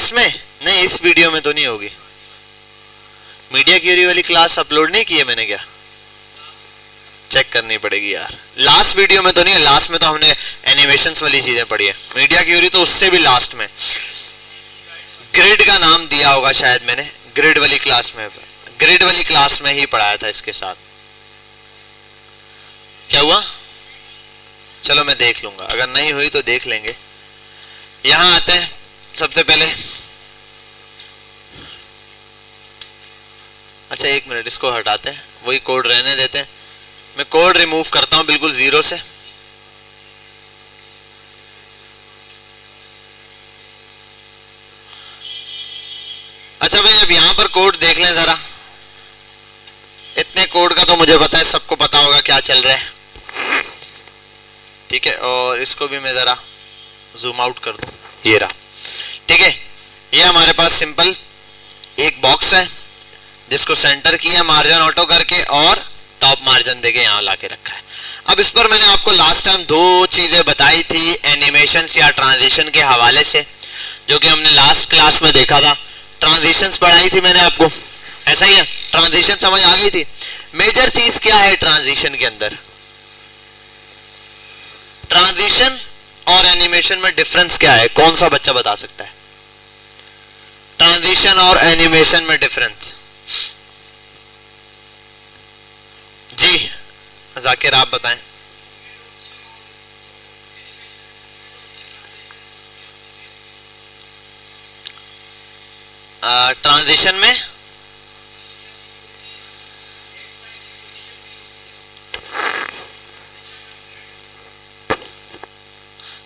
इसमें नहीं, इस वीडियो में तो नहीं होगी। मीडिया क्यूरी वाली क्लास अपलोड नहीं की है मैंने क्या? चेक करनी पड़ेगी यार। लास्ट वीडियो में तो नहीं है, लास्ट में तो हमने एनिमेशंस वाली चीजें पढ़ी है। मीडिया क्यूरी तो उससे भी लास्ट में। ग्रिड का नाम दिया होगा शायद मैंने, ग्रिड वाली क्लास में, ग्रिड वाली क्लास में ही पढ़ाया था इसके साथ। क्या हुआ? चलो मैं देख लूंगा, अगर नहीं हुई तो देख लेंगे। यहां आते हैं सबसे पहले। अच्छा एक मिनट, इसको हटाते हैं, वही कोड रहने देते हैं। मैं कोड रिमूव करता हूं बिल्कुल जीरो से। अच्छा भाई अब यहां पर कोड देख लें जरा। इतने कोड का तो मुझे पता है, सबको पता होगा क्या चल रहा है। ठीक है, और इसको भी मैं जरा जूम आउट कर दूं, ये रहा। ठीक है, ये हमारे पास सिंपल एक बॉक्स है जिसको सेंटर किया मार्जिन ऑटो करके और टॉप मार्जिन देके यहाँ लाके रखा है। अब इस पर मैंने आपको लास्ट टाइम दो चीजें बताई थी एनिमेशंस या ट्रांजिशन के हवाले से, जो कि हमने लास्ट क्लास में देखा था। ट्रांजिशंस पढ़ाई थी मैंने आपको, ऐसा ही है? ट्रांजिशन समझ आ गई थी? मेजर चीज क्या है ट्रांजिशन के अंदर? ट्रांजिशन और एनिमेशन में डिफरेंस क्या है? कौन सा बच्चा बता सकता है ट्रांजिशन और एनिमेशन में डिफरेंस? जी जाकिर आप बताएं। ट्रांजिशन में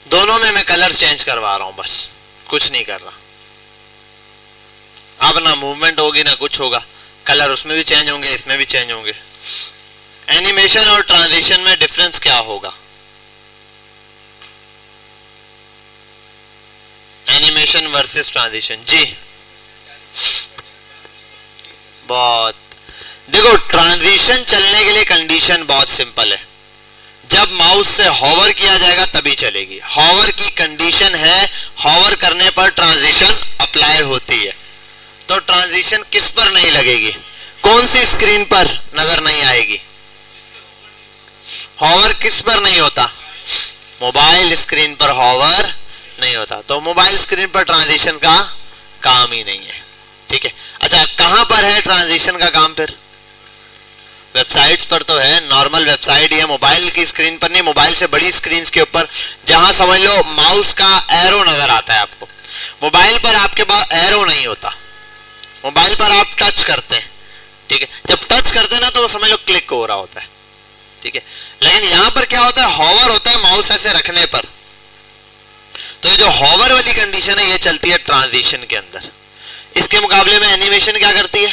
दोनों में मैं कलर चेंज करवा रहा हूं, बस कुछ नहीं कर रहा। अब ना मूवमेंट होगी ना कुछ होगा, कलर उसमें भी चेंज होंगे इसमें भी चेंज होंगे। एनिमेशन और ट्रांजिशन में डिफरेंस क्या होगा? Animation versus transition. जी बहुत, देखो ट्रांजिशन चलने के लिए कंडीशन बहुत सिंपल है। जब माउस से हॉवर किया जाएगा तभी चलेगी। हॉवर की कंडीशन है, हॉवर करने पर ट्रांजिशन अप्लाई होती है। तो ट्रांजिशन किस पर नहीं लगेगी? कौन सी स्क्रीन पर नजर नहीं आएगी? हॉवर किस पर नहीं होता? मोबाइल स्क्रीन पर हॉवर नहीं होता, तो मोबाइल स्क्रीन पर ट्रांजिशन का काम ही नहीं है। ठीक है, अच्छा कहां पर है ट्रांजिशन का काम? फिर वेबसाइट्स पर तो है, नॉर्मल वेबसाइट या मोबाइल की स्क्रीन पर नहीं, मोबाइल से बड़ी स्क्रीन के ऊपर, जहां समझ लो माउस का एरो नजर आता है आपको। मोबाइल पर आपके पास एरो नहीं होता, मोबाइल पर आप टच करते हैं। ठीक है, जब टच करते हैं ना तो वो समझ लो क्लिक हो रहा होता है। ठीक है, लेकिन यहां पर क्या होता है? हॉवर होता है माउस ऐसे रखने पर। तो ये जो हॉवर वाली कंडीशन है ये चलती है ट्रांजिशन के अंदर। इसके मुकाबले में एनिमेशन क्या करती है?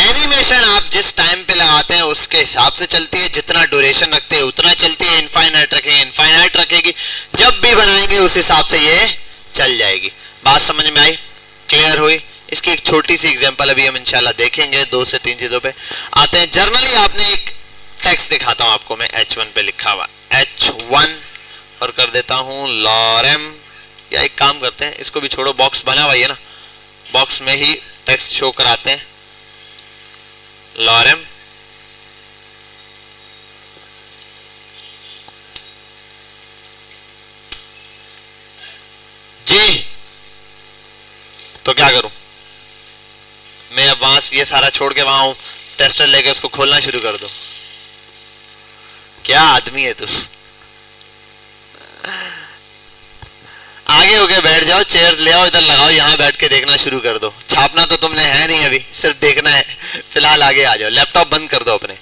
एनिमेशन आप जिस टाइम पे लगाते हैं उसके हिसाब से चलती है, जितना ड्यूरेशन रखते हैं उतना चलती है। इनफाइनाइट रखेंगे इनफाइनाइट रखेगी, जब भी बनाएंगे उस हिसाब से ये चल जाएगी। बात समझ में आई? क्लियर हुई? इसकी एक छोटी सी एग्जांपल अभी हम इंशाल्लाह देखेंगे। 2 से 3 चीजों पे आते हैं। जर्नली आपने एक टेक्स्ट दिखाता हूं आपको मैं, H1 पे लिखा हुआ H1 और कर देता हूं लॉरेम। या एक काम करते हैं, इसको भी छोड़ो, बॉक्स बना हुआ है ना, बॉक्स में ही टेक्स्ट शो कराते हैं। लॉरेम जी, तो क्या करूं मैं? अब वहां ये सारा छोड़ के वहां टेस्टर लेके उसको खोलना शुरू कर दो? क्या आदमी है तू? आगे होके बैठ जाओ, चेयर्स ले आओ, इधर लगाओ, यहाँ बैठ के देखना शुरू कर दो। छापना तो तुमने है नहीं अभी, सिर्फ देखना है। फिलहाल आगे आ जाओ, लैपटॉप बंद कर दो अपने।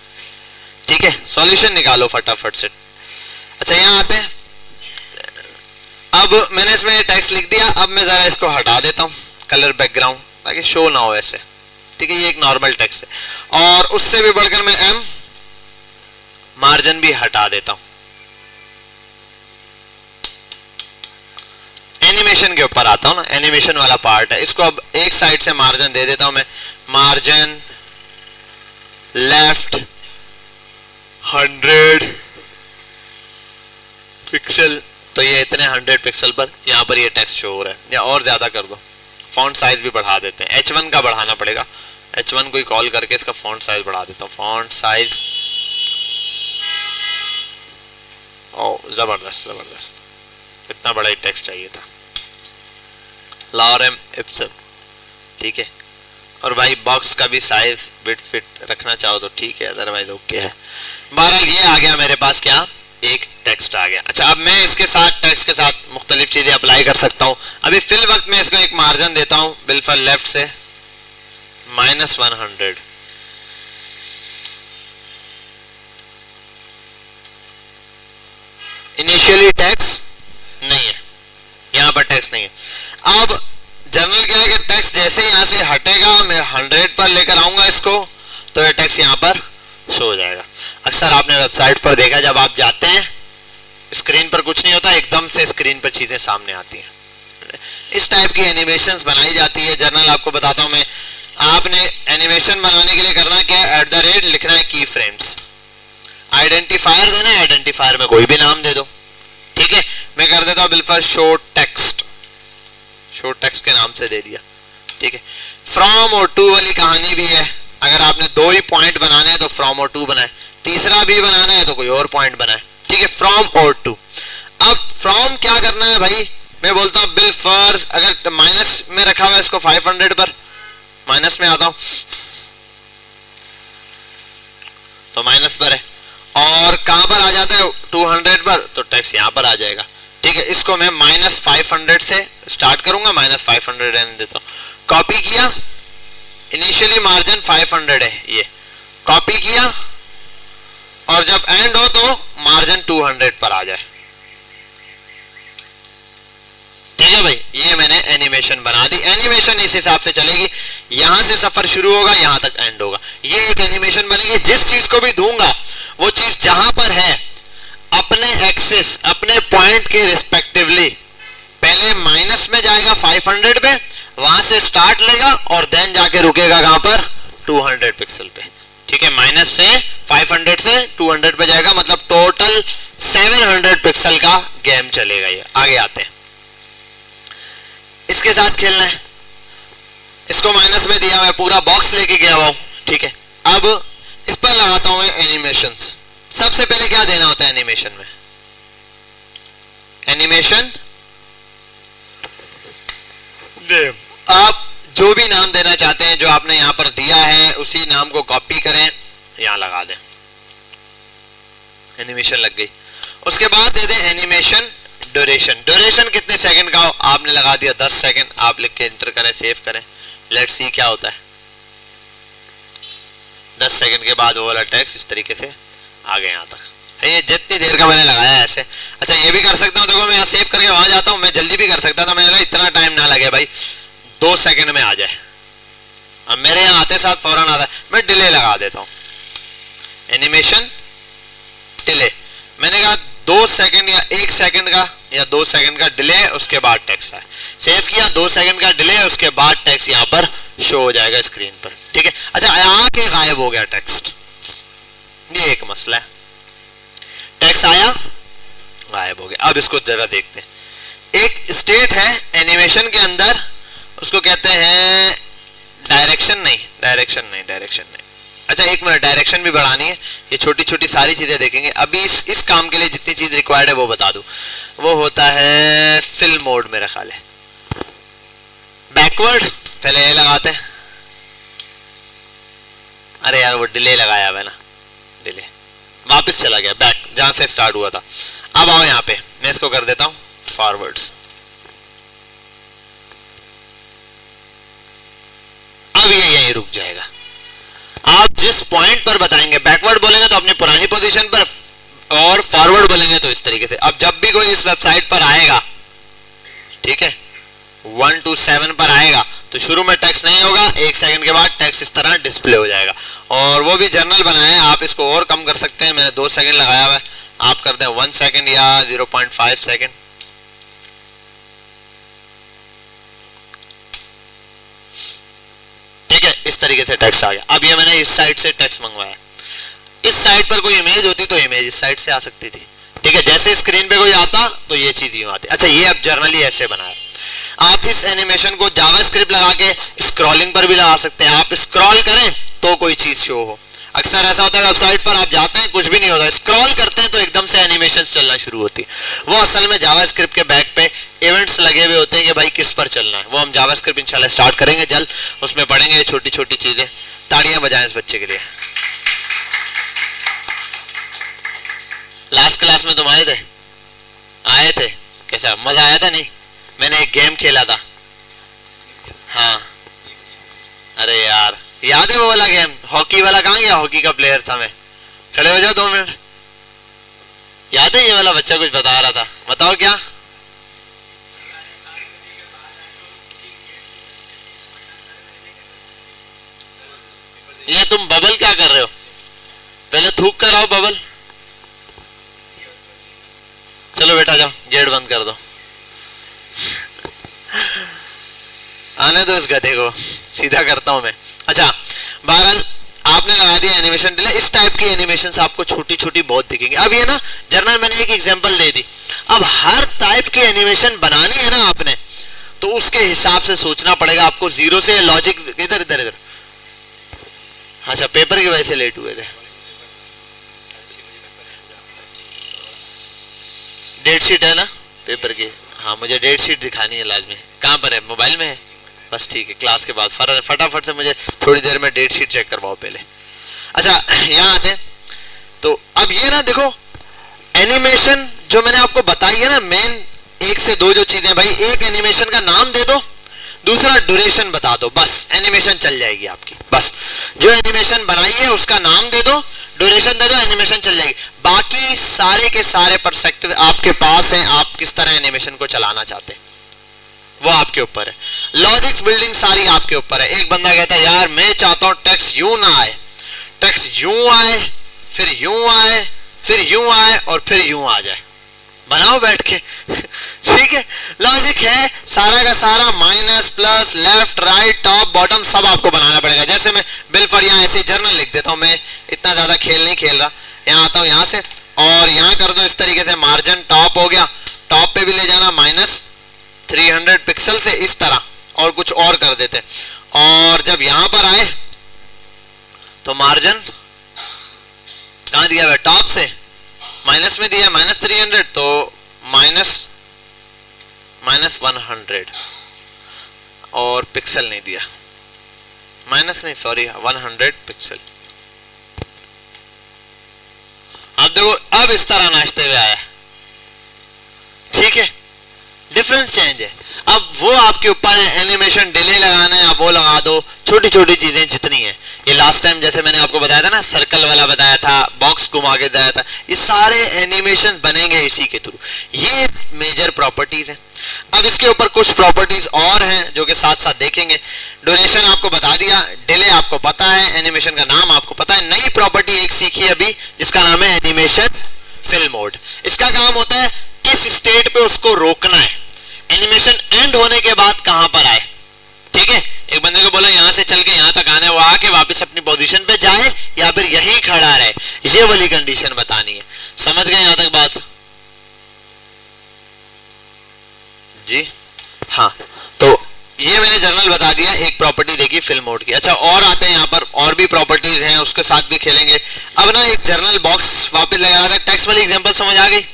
ठीक है, सॉल्यूशन निकालो फटाफट से। अच्छा यहाँ आते हैं। अब मैंने इसमें टेक्स्ट लिख दिया, अब मैं जरा इसको हटा देता हूँ कलर बैकग्राउंड, ताकि शो ना हो ऐसे। ठीक है, ये एक नॉर्मल टेक्स्ट है। और उससे भी बढ़कर मैं एम मार्जिन भी हटा देता हूं। एनिमेशन के ऊपर आता हूं ना, एनिमेशन वाला पार्ट है, इसको अब एक साइड से मार्जिन दे देता हूं मैं। मार्जिन लेफ्ट 100 पिक्सल, तो तो ये इतने 100 पिक्सल पर यहाँ पर ये टेक्स्ट शो हो रहा है, या और ज्यादा कर दो, फॉन्ट साइज भी बढ़ा देते हैं, H1 का बढ़ाना पड़ेगा, H1 को ही कॉल करके इसका फॉन्ट साइज बढ़ा देता हूँ, फॉन्ट साइज, ओ जबरदस्त जबरदस्त, इतना बड़ा ही टेक्स्ट चाहिए था, लॉरेम इप्सन, ठीक है। और भाई बॉक्स का भी साइज विड्थ फिट रखना चाहो तो ठीक है, अदरवाइज ओके है। बहरहाल ये आ गया मेरे पास, क्या एक टेक्स्ट आ गया। अच्छा अब मैं इसके साथ टेक्स्ट के साथ मुख्तलिफ चीजें अप्लाई कर सकता हूँ। अभी फिल वक्त मैं इसको एक मार्जिन देता हूँ बिल्कुल लेफ्ट से -100, इनिशियली टेक्स्ट नहीं है, यहाँ पर टेक्स्ट नहीं है। अब जनरल क्या है कि टेक्स्ट जैसे यहाँ से हटेगा, मैं 100 पर लेकर आऊंगा इसको, तो ये टेक्स्ट यहाँ पर शो हो जाएगा। अक्सर आपने वेबसाइट पर देखा, जब आप जाते हैं स्क्रीन पर कुछ नहीं होता, एकदम से स्क्रीन पर चीजें सामने आती हैं। इस टाइप की एनिमेशंस बनाई जाती है। जनरल आपको बताता हूँ मैं, आपने एनिमेशन बनाने के लिए करना क्या है, @ लिखना है की फ्रेम्स, आइडेंटिफायर देना है, आइडेंटिफायर में कोई भी नाम दे दो, ठीक है। मैं कर देता हूँ बिल्कुल शो टेक्स्ट, शो टेक्स्ट के नाम से दे दिया, ठीक है। फ्रॉम और टू वाली कहानी भी है, अगर आपने 2 ही पॉइंट बनाने हैं तो फ्रॉम और टू बनाए, तीसरा भी बनाना है तो कोई और पॉइंट बनाए, ठीक है, फ्रॉम और टू। अब फ्रॉम क्या करना है भाई, मैं बोलता हूँ बिल फर्ज, अगर माइनस में रखा हुआ है इसको 500 पर, माइनस में आता हूँ तो माइनस पर है, और कहां पर आ जाता है 200 पर, तो टेक्स्ट यहां पर आ जाएगा, ठीक है। इसको मैं -500 से स्टार्ट करूंगा, -500 रहने देता हूं। कॉपी किया, इनिशियली मार्जिन 500 है, ये कॉपी किया, और जब एंड हो तो मार्जिन 200 पर आ जाए, ठीक है भाई। ये मैंने एनिमेशन बना दी, एनिमेशन इस हिसाब से चलेगी, यहां से सफर शुरू होगा, यहां तक एंड होगा। ये एक एनिमेशन बनेगी, जिस चीज को भी दूंगा वो चीज जहां पर है अपने एक्सिस, अपने पॉइंट के रिस्पेक्टिवली, पहले माइनस में जाएगा 500 पे, वहां से स्टार्ट लेगा और देन जाके रुकेगा कहां पर 200 पिक्सल पे, ठीक है। माइनस से 500 से 200 पे जाएगा, मतलब टोटल 700 पिक्सल का गेम चलेगा ये। आगे आते हैं, इसके साथ खेलना है, इसको माइनस में दिया, मैं पूरा बॉक्स लेके गया हुआ हूं, ठीक है। अब इस पर लगाता हूं मैं एनिमेशंस। सबसे पहले क्या देना होता है एनिमेशन में, एनिमेशन नेम, आप जो भी नाम देना चाहते हैं, जो आपने यहां पर दिया है उसी नाम को कॉपी करें, यहां लगा दें, एनिमेशन लग गई। उसके बाद दे दें एनिमेशन ड्यूरेशन, ड्यूरेशन कितने सेकंड का हो, आपने लगा दिया 10 सेकंड, आप लिख के एंटर करें, सेव करें, लेट्स सी क्या होता है। 10 सेकंड के बाद वो वाला टेक्स्ट इस तरीके से आ गया यहाँ तक, ये जितनी देर का मैंने लगाया है ऐसे। अच्छा ये भी कर सकता हूँ, देखो मैं यहाँ सेव करके वहां जाता हूँ, मैं जल्दी भी कर सकता था, मैंने लगा इतना टाइम ना लगे भाई, 2 सेकंड में आ जाए। अब मेरे यहाँ आते साथ फौरन आता है, मैं डिले लगा देता हूँ, एनिमेशन डिले, मैंने कहा 2 सेकंड या 1 सेकंड का या 2 सेकंड का डिले, उसके बाद टेक्स्ट आए, सेव किया, 2 सेकंड का डिले, उसके बाद टेक्स्ट यहाँ पर शो हो जाएगा स्क्रीन पर, ठीक है। अच्छा यहाँ के गायब हो गया टेक्स्ट, ये एक मसला है, टेक्स्ट आया गायब हो गया। अब इसको जरा देखते हैं, एक स्टेट है एनिमेशन के अंदर, उसको कहते हैं डायरेक्शन नहीं, डायरेक्शन नहीं, डायरेक्शन नहीं। अच्छा एक मिनट, डायरेक्शन भी बढ़ानी है, ये छोटी छोटी सारी चीजें देखेंगे। अभी इस काम के लिए जितनी चीज रिक्वायर्ड है वो बता दूं, वो होता है फिल मोड मेरा ख्याल है, बैकवर्ड, पहले ये लगाते हैं, अरे यार वो डिले लगाया हुआ है ना, डिले, वापस चला गया बैक जहां से स्टार्ट हुआ था। अब आओ यहाँ पे, मैं इसको कर देता हूं फॉरवर्ड्स, अब ये यहीं रुक जाएगा। आप जिस पॉइंट पर बताएंगे, बैकवर्ड बोलेंगे तो अपनी पुरानी पोजीशन पर, और फॉरवर्ड बोलेंगे तो इस तरीके से। अब जब भी कोई इस वेबसाइट पर आएगा, ठीक है, 1 to 7 पर आएगा, तो शुरू में टेक्स्ट नहीं होगा, 1 सेकंड के बाद टेक्स्ट इस तरह डिस्प्ले हो जाएगा। और वो भी जर्नल बनाया है, आप इसको और कम कर सकते हैं, मैंने 2 सेकंड लगाया हुआ है, आप करते हैं 1 सेकंड या 0.5 सेकंड। ठीक है, इस तरीके से टेक्स्ट आ गया। अब ये मैंने इस साइड से टेक्स्ट मंगवाया, इस साइड पर कोई इमेज होती तो इमेज इस साइड से आ सकती थी, ठीक है, जैसे स्क्रीन पे कोई आता तो ये चीज यूं आती। अच्छा, ये अब जर्नली ऐसे बनाया। आप इस एनिमेशन को जावास्क्रिप्ट लगा के स्क्रॉलिंग पर भी लगा सकते हैं। आप स्क्रॉल करें तो कोई चीज शो हो। अक्सर ऐसा होता है वेबसाइट पर आप जाते हैं कुछ भी नहीं होता, स्क्रॉल करते हैं तो एकदम से एनिमेशन चलना शुरू होती है। वो असल में जावास्क्रिप्ट के बैक पे इवेंट्स लगे हुए होते हैं कि भाई किस पर चलना है। वो हम जावास्क्रिप्ट इंशाल्लाह स्टार्ट करेंगे जल्द, उसमें पढ़ेंगे छोटी छोटी चीजें। तालियां बजाएं इस बच्चे के लिए। लास्ट क्लास में तुम आए थे कैसा मजा आया था? नहीं, मैंने एक गेम खेला था। हाँ, अरे यार याद है वो वाला गेम, हॉकी वाला? कहाँ गया हॉकी का प्लेयर था मैं? खड़े हो जाओ 2 मिनट। याद है ये वाला? बच्चा कुछ बता रहा था, बताओ क्या? ये तुम बबल क्या कर रहे हो? पहले थूक कर आओ बबल। चलो बेटा जाओ, गेट बंद कर दो। आने दो इस गधे को, सीधा करता हूं मैं। अच्छा, बहरहाल आपने लगा दिया एनिमेशन डिले। इस टाइप की एनिमेशंस आपको छोटी छोटी बहुत दिखेंगी। अब ये ना जर्नल मैंने एक एग्जांपल दे दी। अब हर टाइप की एनिमेशन बनानी है ना आपने, तो उसके हिसाब से सोचना पड़ेगा आपको। जीरो से लॉजिक इधर इधर इधर। अच्छा, पेपर की वजह से लेट हुए थे। डेट शीट है ना पेपर की? हाँ, मुझे डेट शीट दिखानी है लाजमी। कहाँ पर है? मोबाइल में है? बस ठीक है, क्लास के बाद फटाफट से मुझे थोड़ी देर में डेट शीट चेक करवाओ पहले। अच्छा, यहाँ आते हैं। तो अब ये ना देखो, एनिमेशन जो मैंने आपको बताई है ना, मेन 1 से 2 जो चीजें भाई, एक एनिमेशन का नाम दे दो, दूसरा ड्यूरेशन बता दो, बस एनिमेशन चल जाएगी आपकी। बस जो एनिमेशन बनाई है उसका नाम दे दो, ड्यूरेशन दे दो, एनिमेशन चल जाएगी। बाकी सारे के सारे पर्सपेक्टिव आपके पास हैं, आप किस तरह एनिमेशन को चलाना चाहते हैं वो आपके ऊपर है। लॉजिक बिल्डिंग सारी आपके ऊपर है। एक बंदा कहता है यार मैं चाहता हूं टेक्स्ट यूं ना आए, टेक्स्ट यूं आए, फिर यूं आए, फिर यूं आए और फिर यूं आ जाए। बनाओ बैठ के ठीक है, लॉजिक है सारा का सारा, minus plus left right top bottom सब आपको बनाना पड़ेगा। जैसे मैं बिल फॉर यहाँ ऐसे जर्नल लिख देता हूँ, मैं इतना ज्यादा खेल नहीं खेल रहा। यहाँ आता हूँ यहाँ से और यहाँ कर दो इस तरीके से, मार्जिन टॉप हो गया, टॉप पे भी ले जाना -300 पिक्सल से इस तरह, और कुछ और कर देते। और जब यहां पर आए तो मार्जिन कहां दिया हुआ? टॉप से माइनस में दिया -300, तो -100 और पिक्सल नहीं दिया, माइनस नहीं सॉरी 100 पिक्सल। अब देखो अब इस तरह नाचते हुए आया, ठीक है, डिफरेंस चेंज है। अब वो आपके ऊपर है, एनिमेशन डिले लगाना है आप वो लगा दो, छोटी छोटी चीजें जितनी है। ये लास्ट टाइम जैसे मैंने आपको बताया था ना, सर्कल वाला बताया था, बॉक्स घुमा के बताया था, ये सारे एनिमेशन बनेंगे इसी के थ्रू। ये मेजर प्रॉपर्टीज हैं। अब इसके ऊपर कुछ प्रॉपर्टीज और हैं जो कि साथ साथ देखेंगे। ड्यूरेशन आपको बता दिया, डिले आपको पता है, एनिमेशन का नाम आपको पता है। नई प्रॉपर्टी एक सीखी अभी जिसका नाम है एनिमेशन फिल मोड। इसका काम होता है किस स्टेट पे उसको रोकना है, एनिमेशन एंड होने के बाद कहां पर आए। ठीक है, एक बंदे को बोला यहां से चल के यहां तक आना है, वो आके वापस अपनी पोजीशन पे जाए या फिर यहीं खड़ा रहे, ये वाली कंडीशन बतानी है। समझ गए यहां तक बात? जी हाँ, तो ये मैंने जर्नल बता दिया, एक प्रॉपर्टी देखी फिल मोड की। अच्छा, और आते हैं यहाँ पर, और भी प्रॉपर्टीज हैं, उसके साथ भी खेलेंगे। अब ना एक जर्नल बॉक्स वापस लगा था। टेक्स्ट वाली एग्जांपल समझ आ गई?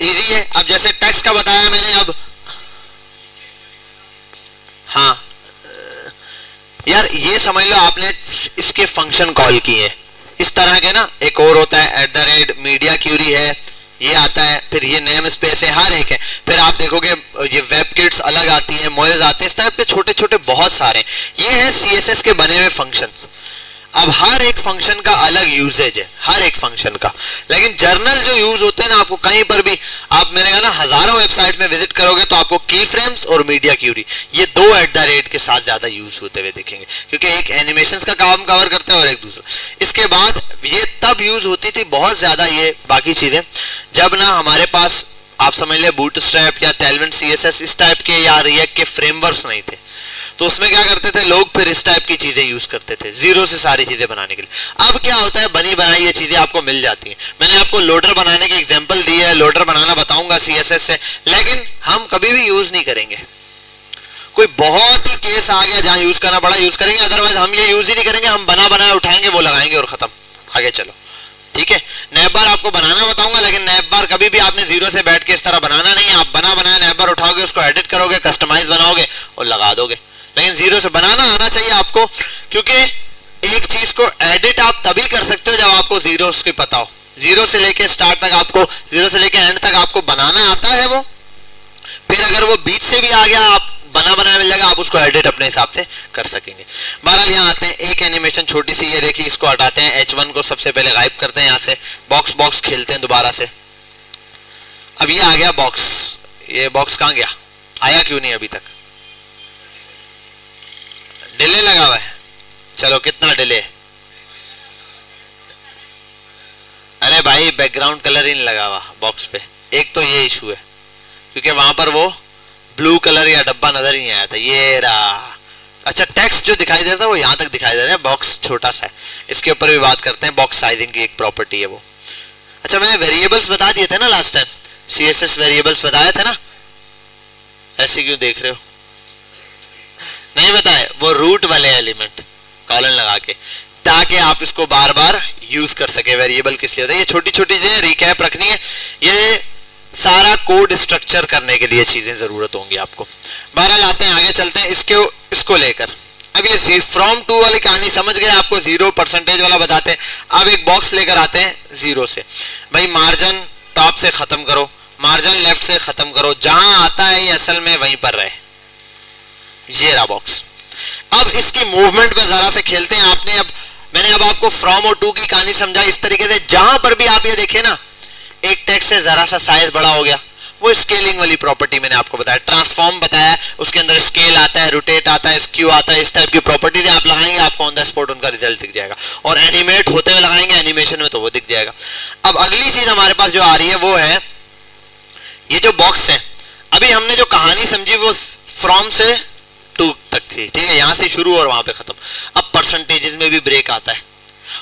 इजी है। अब जैसे टेक्स्ट का बताया मैंने, अब हाँ यार ये समझ लो आपने इसके फंक्शन कॉल किए हैं इस तरह के ना। एक और होता है @मीडिया क्यूरी है, ये आता है, फिर ये नेम स्पेस है, हर एक है। फिर आप देखोगे ये वेब किट्स अलग आती हैं, मोएज आते हैं, इस टाइप के छोटे छोटे बहुत सारे। ये है CSS के बने हुए फंक्शंस। अब हर एक फंक्शन का अलग यूजेज है, हर एक फंक्शन का। लेकिन जर्नल जो यूज होते हैं ना, आपको कहीं पर भी आप मैंने कहा ना हजारों वेबसाइट में विजिट करोगे तो आपको की फ्रेम्स और मीडिया क्यूरी ये 2 @ के साथ ज्यादा यूज होते हुए देखेंगे, क्योंकि एक एनिमेशंस का काम कवर करते हैं और एक दूसरा। इसके बाद ये तब यूज होती थी बहुत ज्यादा ये बाकी चीजें जब ना हमारे पास आप समझ ले बूटस्ट्रैप या टेलविन CSS इस टाइप के या रिएक्ट के फ्रेमवर्क्स नहीं थे। तो उसमें क्या करते थे लोग, फिर इस टाइप की चीजें यूज करते थे जीरो से सारी चीजें बनाने के लिए। अब क्या होता है, बनी बनाई ये चीजें आपको मिल जाती हैं। मैंने आपको आपको लोडर बनाने की एग्जांपल दी है, लोडर बनाना बताऊंगा सीएसएस से, लेकिन हम कभी भी यूज नहीं करेंगे। कोई बहुत ही केस आ गया जहां यूज करना पड़ा यूज करेंगे, अदरवाइज हम ये यूज ही नहीं करेंगे। हम बना बनाए उठाएंगे, वो लगाएंगे और खत्म, आगे चलो। ठीक है, नैब बार आपको बनाना बताऊंगा, लेकिन नैब बार कभी भी आपने जीरो से बैठ के इस तरह बनाना नहीं है। आप बना बनाए नैब बार उठाओगे, उसको एडिट करोगे, कस्टमाइज बनाओगे और लगा दोगे। लेकिन जीरो से बनाना आना चाहिए आपको, क्योंकि एक चीज को एडिट आप तभी कर सकते हो जब आपको जीरो की पता हो। जीरो से लेके स्टार्ट तक आपको, जीरो से लेके एंड तक आपको बनाना आता है वो। फिर अगर वो बीच से भी आ गया, आप बना बनाया मिल जाएगा, आप उसको एडिट अपने हिसाब से कर सकेंगे। बहरहाल यहाँ आते हैं, एक एनिमेशन छोटी सी, ये देखिए, इसको हटाते हैं, H1 को सबसे पहले गायब करते हैं यहाँ से, बॉक्स बॉक्स खेलते हैं दोबारा से। अब ये आ गया बॉक्स, ये बॉक्स कहाँ गया, आया क्यों नहीं अभी तक? डिले लगा हुआ है। चलो कितना डिले? अरे भाई बैकग्राउंड कलर ही नहीं लगा हुआ बॉक्स पे, एक तो ये इशू है, क्योंकि वहां पर वो ब्लू कलर या डब्बा नजर ही नहीं आया था। ये रहा। अच्छा, टेक्स्ट जो दिखाई देता है वो यहाँ तक दिखाई दे रहा है, बॉक्स छोटा सा है। इसके ऊपर भी बात करते हैं, बॉक्स साइजिंग की एक प्रॉपर्टी है वो। अच्छा, मैंने वेरिएबल्स बता दिए थे ना लास्ट टाइम, सीएसएस वेरिएबल्स बताए थे ना, ऐसे क्यों देख रहे हो? नहीं बताए? वो रूट वाले एलिमेंट कॉलन लगा के, ताकि आप इसको बार बार यूज कर सके। वेरिएबल किस लिए होता है? ये छोटी छोटी चीजें रिकैप रखनी है, ये सारा कोड स्ट्रक्चर करने के लिए चीजें जरूरत होंगी आपको। बहरहाल आते हैं, आगे चलते हैं इसको लेकर। अब ये फ्रॉम टू वाली कहानी समझ गए आपको, 0% वाला बताते हैं। अब एक बॉक्स लेकर आते हैं जीरो से, भाई मार्जिन टॉप से खत्म करो, मार्जिन लेफ्ट से खत्म करो, जहां आता है ये असल में वहीं पर रहे। ये रहा बॉक्स। अब इसकी मूवमेंट पे जरा से खेलते हैं। मैंने अब आपको फ्रॉम और टू की कहानी समझा इस तरीके से, जहां पर भी आप ये देखें ना, एक टेक्स्ट से जरा सा साइज बड़ा हो गया, वो स्केलिंग वाली प्रॉपर्टी मैंने आपको बताया, ट्रांसफॉर्म बताया, उसके अंदर स्केल आता है, रोटेट आता है, स्क्यू आता है, इस टाइप की प्रॉपर्टीज आप लगाएंगे, आपको ऑन द स्पॉट उनका रिजल्ट दिख जाएगा। और एनिमेट होते हुए लगाएंगे एनिमेशन में तो वो दिख जाएगा। अब अगली चीज हमारे पास जो आ रही है वो है ये जो बॉक्स है। अभी हमने जो कहानी समझी वो फ्रॉम से टू तक थी, ठीक है, यहां से शुरू और वहां पे खत्म। अब परसेंटेजेस में भी ब्रेक आता है,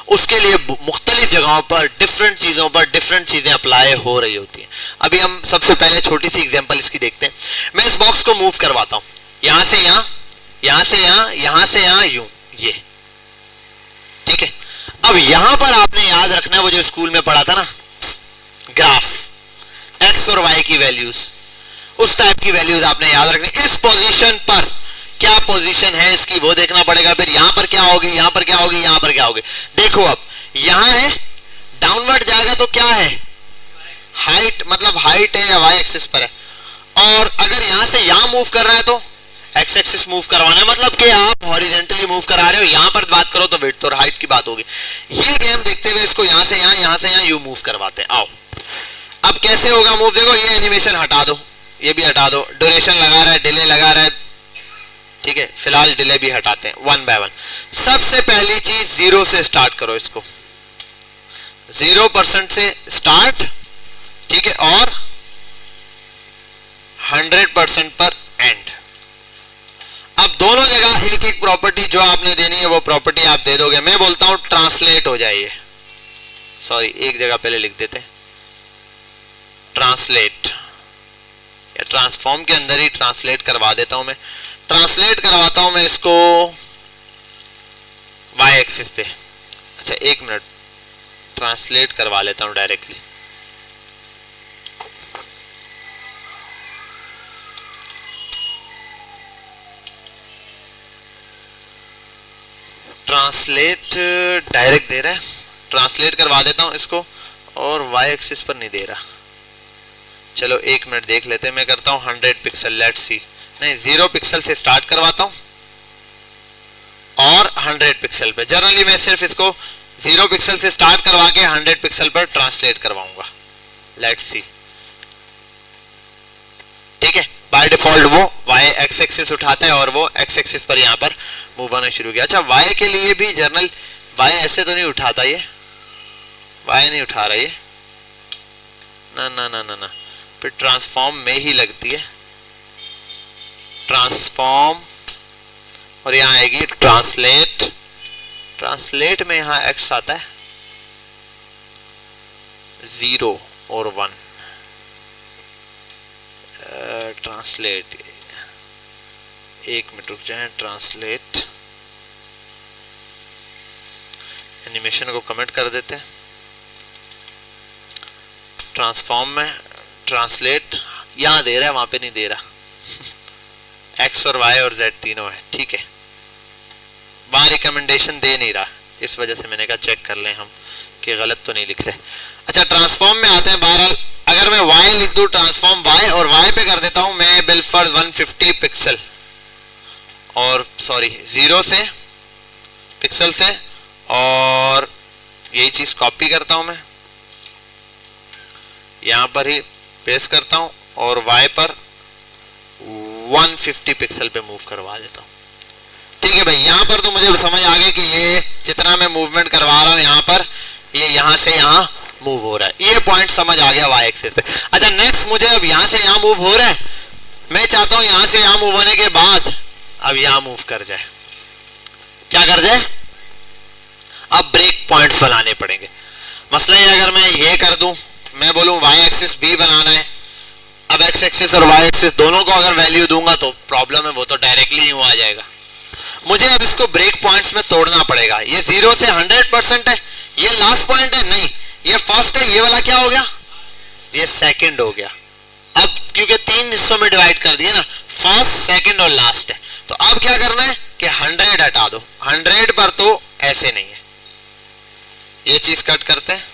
उसके लिए मुख्तलिफ जगहों पर डिफरेंट चीजों पर डिफरेंट चीजें अप्लाई हो रही होती हैं। अभी हम सबसे पहले छोटी सी एग्जांपल इसकी देखते हैं। मैं इस बॉक्स को मूव करवाता हूं, यहां से यहां, यहां से यहां, यहां से यहां, यूं, ये ठीक है। अब यहां पर आपने याद रखना है वो जो स्कूल में पढ़ा था ना, ग्राफ, एक्स और वाई की वैल्यूज, उस टाइप की वैल्यूज आपने याद रखनी। इस पोजीशन पर क्या पोजीशन है इसकी वो देखना पड़ेगा। फिर यहां पर क्या होगी, यहां पर क्या होगी, यहां पर क्या होगी। देखो अब यहां है, डाउनवर्ड जाएगा तो क्या है, हाइट, मतलब हाइट है या वाई एक्सिस पर है। और अगर यहां से यहां मूव कर रहा है तो एक्स एक्सिस मूव करवाना है, मतलब कि आप हॉरिजॉन्टली मूव करा रहे हो। यहां पर बात करो तो विड्थ और हाइट की बात होगी। ये गेम देखते हुए इसको यहां से यहां, यहां से यहां यू मूव करवाते हैं। आओ अब कैसे होगा मूव, देखो ये एनिमेशन हटा दो, ये भी हटा दो, ड्यूरेशन लगा रहा है, डिले लगा रहा है, ठीक है, फिलहाल डिले भी हटाते हैं वन बाय वन। सबसे पहली चीज जीरो से स्टार्ट करो इसको, 0% से स्टार्ट, ठीक है, और 100% पर एंड। अब दोनों जगह एक एक प्रॉपर्टी जो आपने देनी है वो प्रॉपर्टी आप दे दोगे। मैं बोलता हूं ट्रांसलेट हो जाइए, सॉरी एक जगह पहले लिख देते हैं ट्रांसलेट, या ट्रांसफॉर्म के अंदर ही ट्रांसलेट करवा देता हूं मैं। ट्रांसलेट करवाता हूं मैं इसको वाई एक्सिस पे। अच्छा एक मिनट, ट्रांसलेट करवा लेता हूं डायरेक्टली। ट्रांसलेट डायरेक्ट दे रहा है, ट्रांसलेट करवा देता हूं इसको, और वाई एक्सिस पर नहीं दे रहा। चलो एक मिनट देख लेते हैं, मैं करता हूं 100 पिक्सल, लेट्स सी। नहीं, 0 पिक्सल से स्टार्ट करवाता हूं और 100 पिक्सल पे। जनरली मैं सिर्फ इसको 0 पिक्सल से स्टार्ट करवा के 100 पिक्सल पर ट्रांसलेट करवाऊंगा। लेट्स सी, ठीक है, बाय डिफॉल्ट वो वाई एक्स एक्सिस उठाता है और वो एक्स एक्सिस पर यहाँ पर मूव होना शुरू किया। अच्छा वाई के लिए भी जर्नल वाई ऐसे तो नहीं उठाता, ये वाई नहीं उठा रहा ये, ना ना ना ना ना, फिर ट्रांसफॉर्म में ही लगती है, ट्रांसफॉर्म, और यहाँ आएगी ट्रांसलेट। ट्रांसलेट में यहाँ एक्स आता है, 0 और 1, ट्रांसलेट, एक मिनट रुक जाए, ट्रांसलेट, एनिमेशन को कमेंट कर देते हैं, ट्रांसफॉर्म में ट्रांसलेट यहाँ दे रहा है, वहां पे नहीं दे रहा, एक्स और वाई और जेड तीनों है, ठीक है, वहां रिकमेंडेशन दे नहीं रहा, इस वजह से मैंने कहा चेक कर लें हम कि गलत तो नहीं लिख रहे। अच्छा ट्रांसफॉर्म में आते हैं, बहरहाल अगर मैं y लिख दूं ट्रांसफॉर्म y, और y पे कर देता हूं मैं बिलफर्ज 150 पिक्सल, और सॉरी 0 से पिक्सल से, और यही चीज कॉपी करता हूं मैं, यहां पर ही पेस्ट करता हूं और y पर 150 पिक्सल पे मूव करवा देता हूं। ठीक है भाई, यहां पर तो मुझे समझ आ गया कि ये जितना मैं मूवमेंट करवा रहा हूं यहां पर, ये यहां से यहां मूव हो रहा है, ये पॉइंट समझ आ गया y एक्सिस पे। अच्छा नेक्स्ट मुझे अब यहां से यहां मूव हो रहा है, मैं चाहता हूं यहां से यहां मूव होने के बाद अब यहां मूव कर जाए, क्या कर जाए, अब ब्रेक पॉइंट्स बनाने पड़ेंगे। मसला है अगर मैं ये कर दूं, मैं बोलूं y एक्सिस b बनाना है, अब x एक्सिस और y एक्सिस दोनों को अगर वैल्यू दूंगा तो प्रॉब्लम है, वो तो डायरेक्टली यूं आ जाएगा। मुझे अब इसको ब्रेक पॉइंट्स में तोड़ना पड़ेगा। ये 0 से 100% है, ये लास्ट पॉइंट है, नहीं ये फर्स्ट है, ये वाला क्या हो गया, ये सेकंड हो गया। अब क्योंकि 3 हिस्सों में डिवाइड कर दिया ना, फर्स्ट सेकंड और लास्ट है, तो अब क्या करना है कि 100 हटा दो, 100 पर तो ऐसे नहीं है, ये चीज कट करते हैं,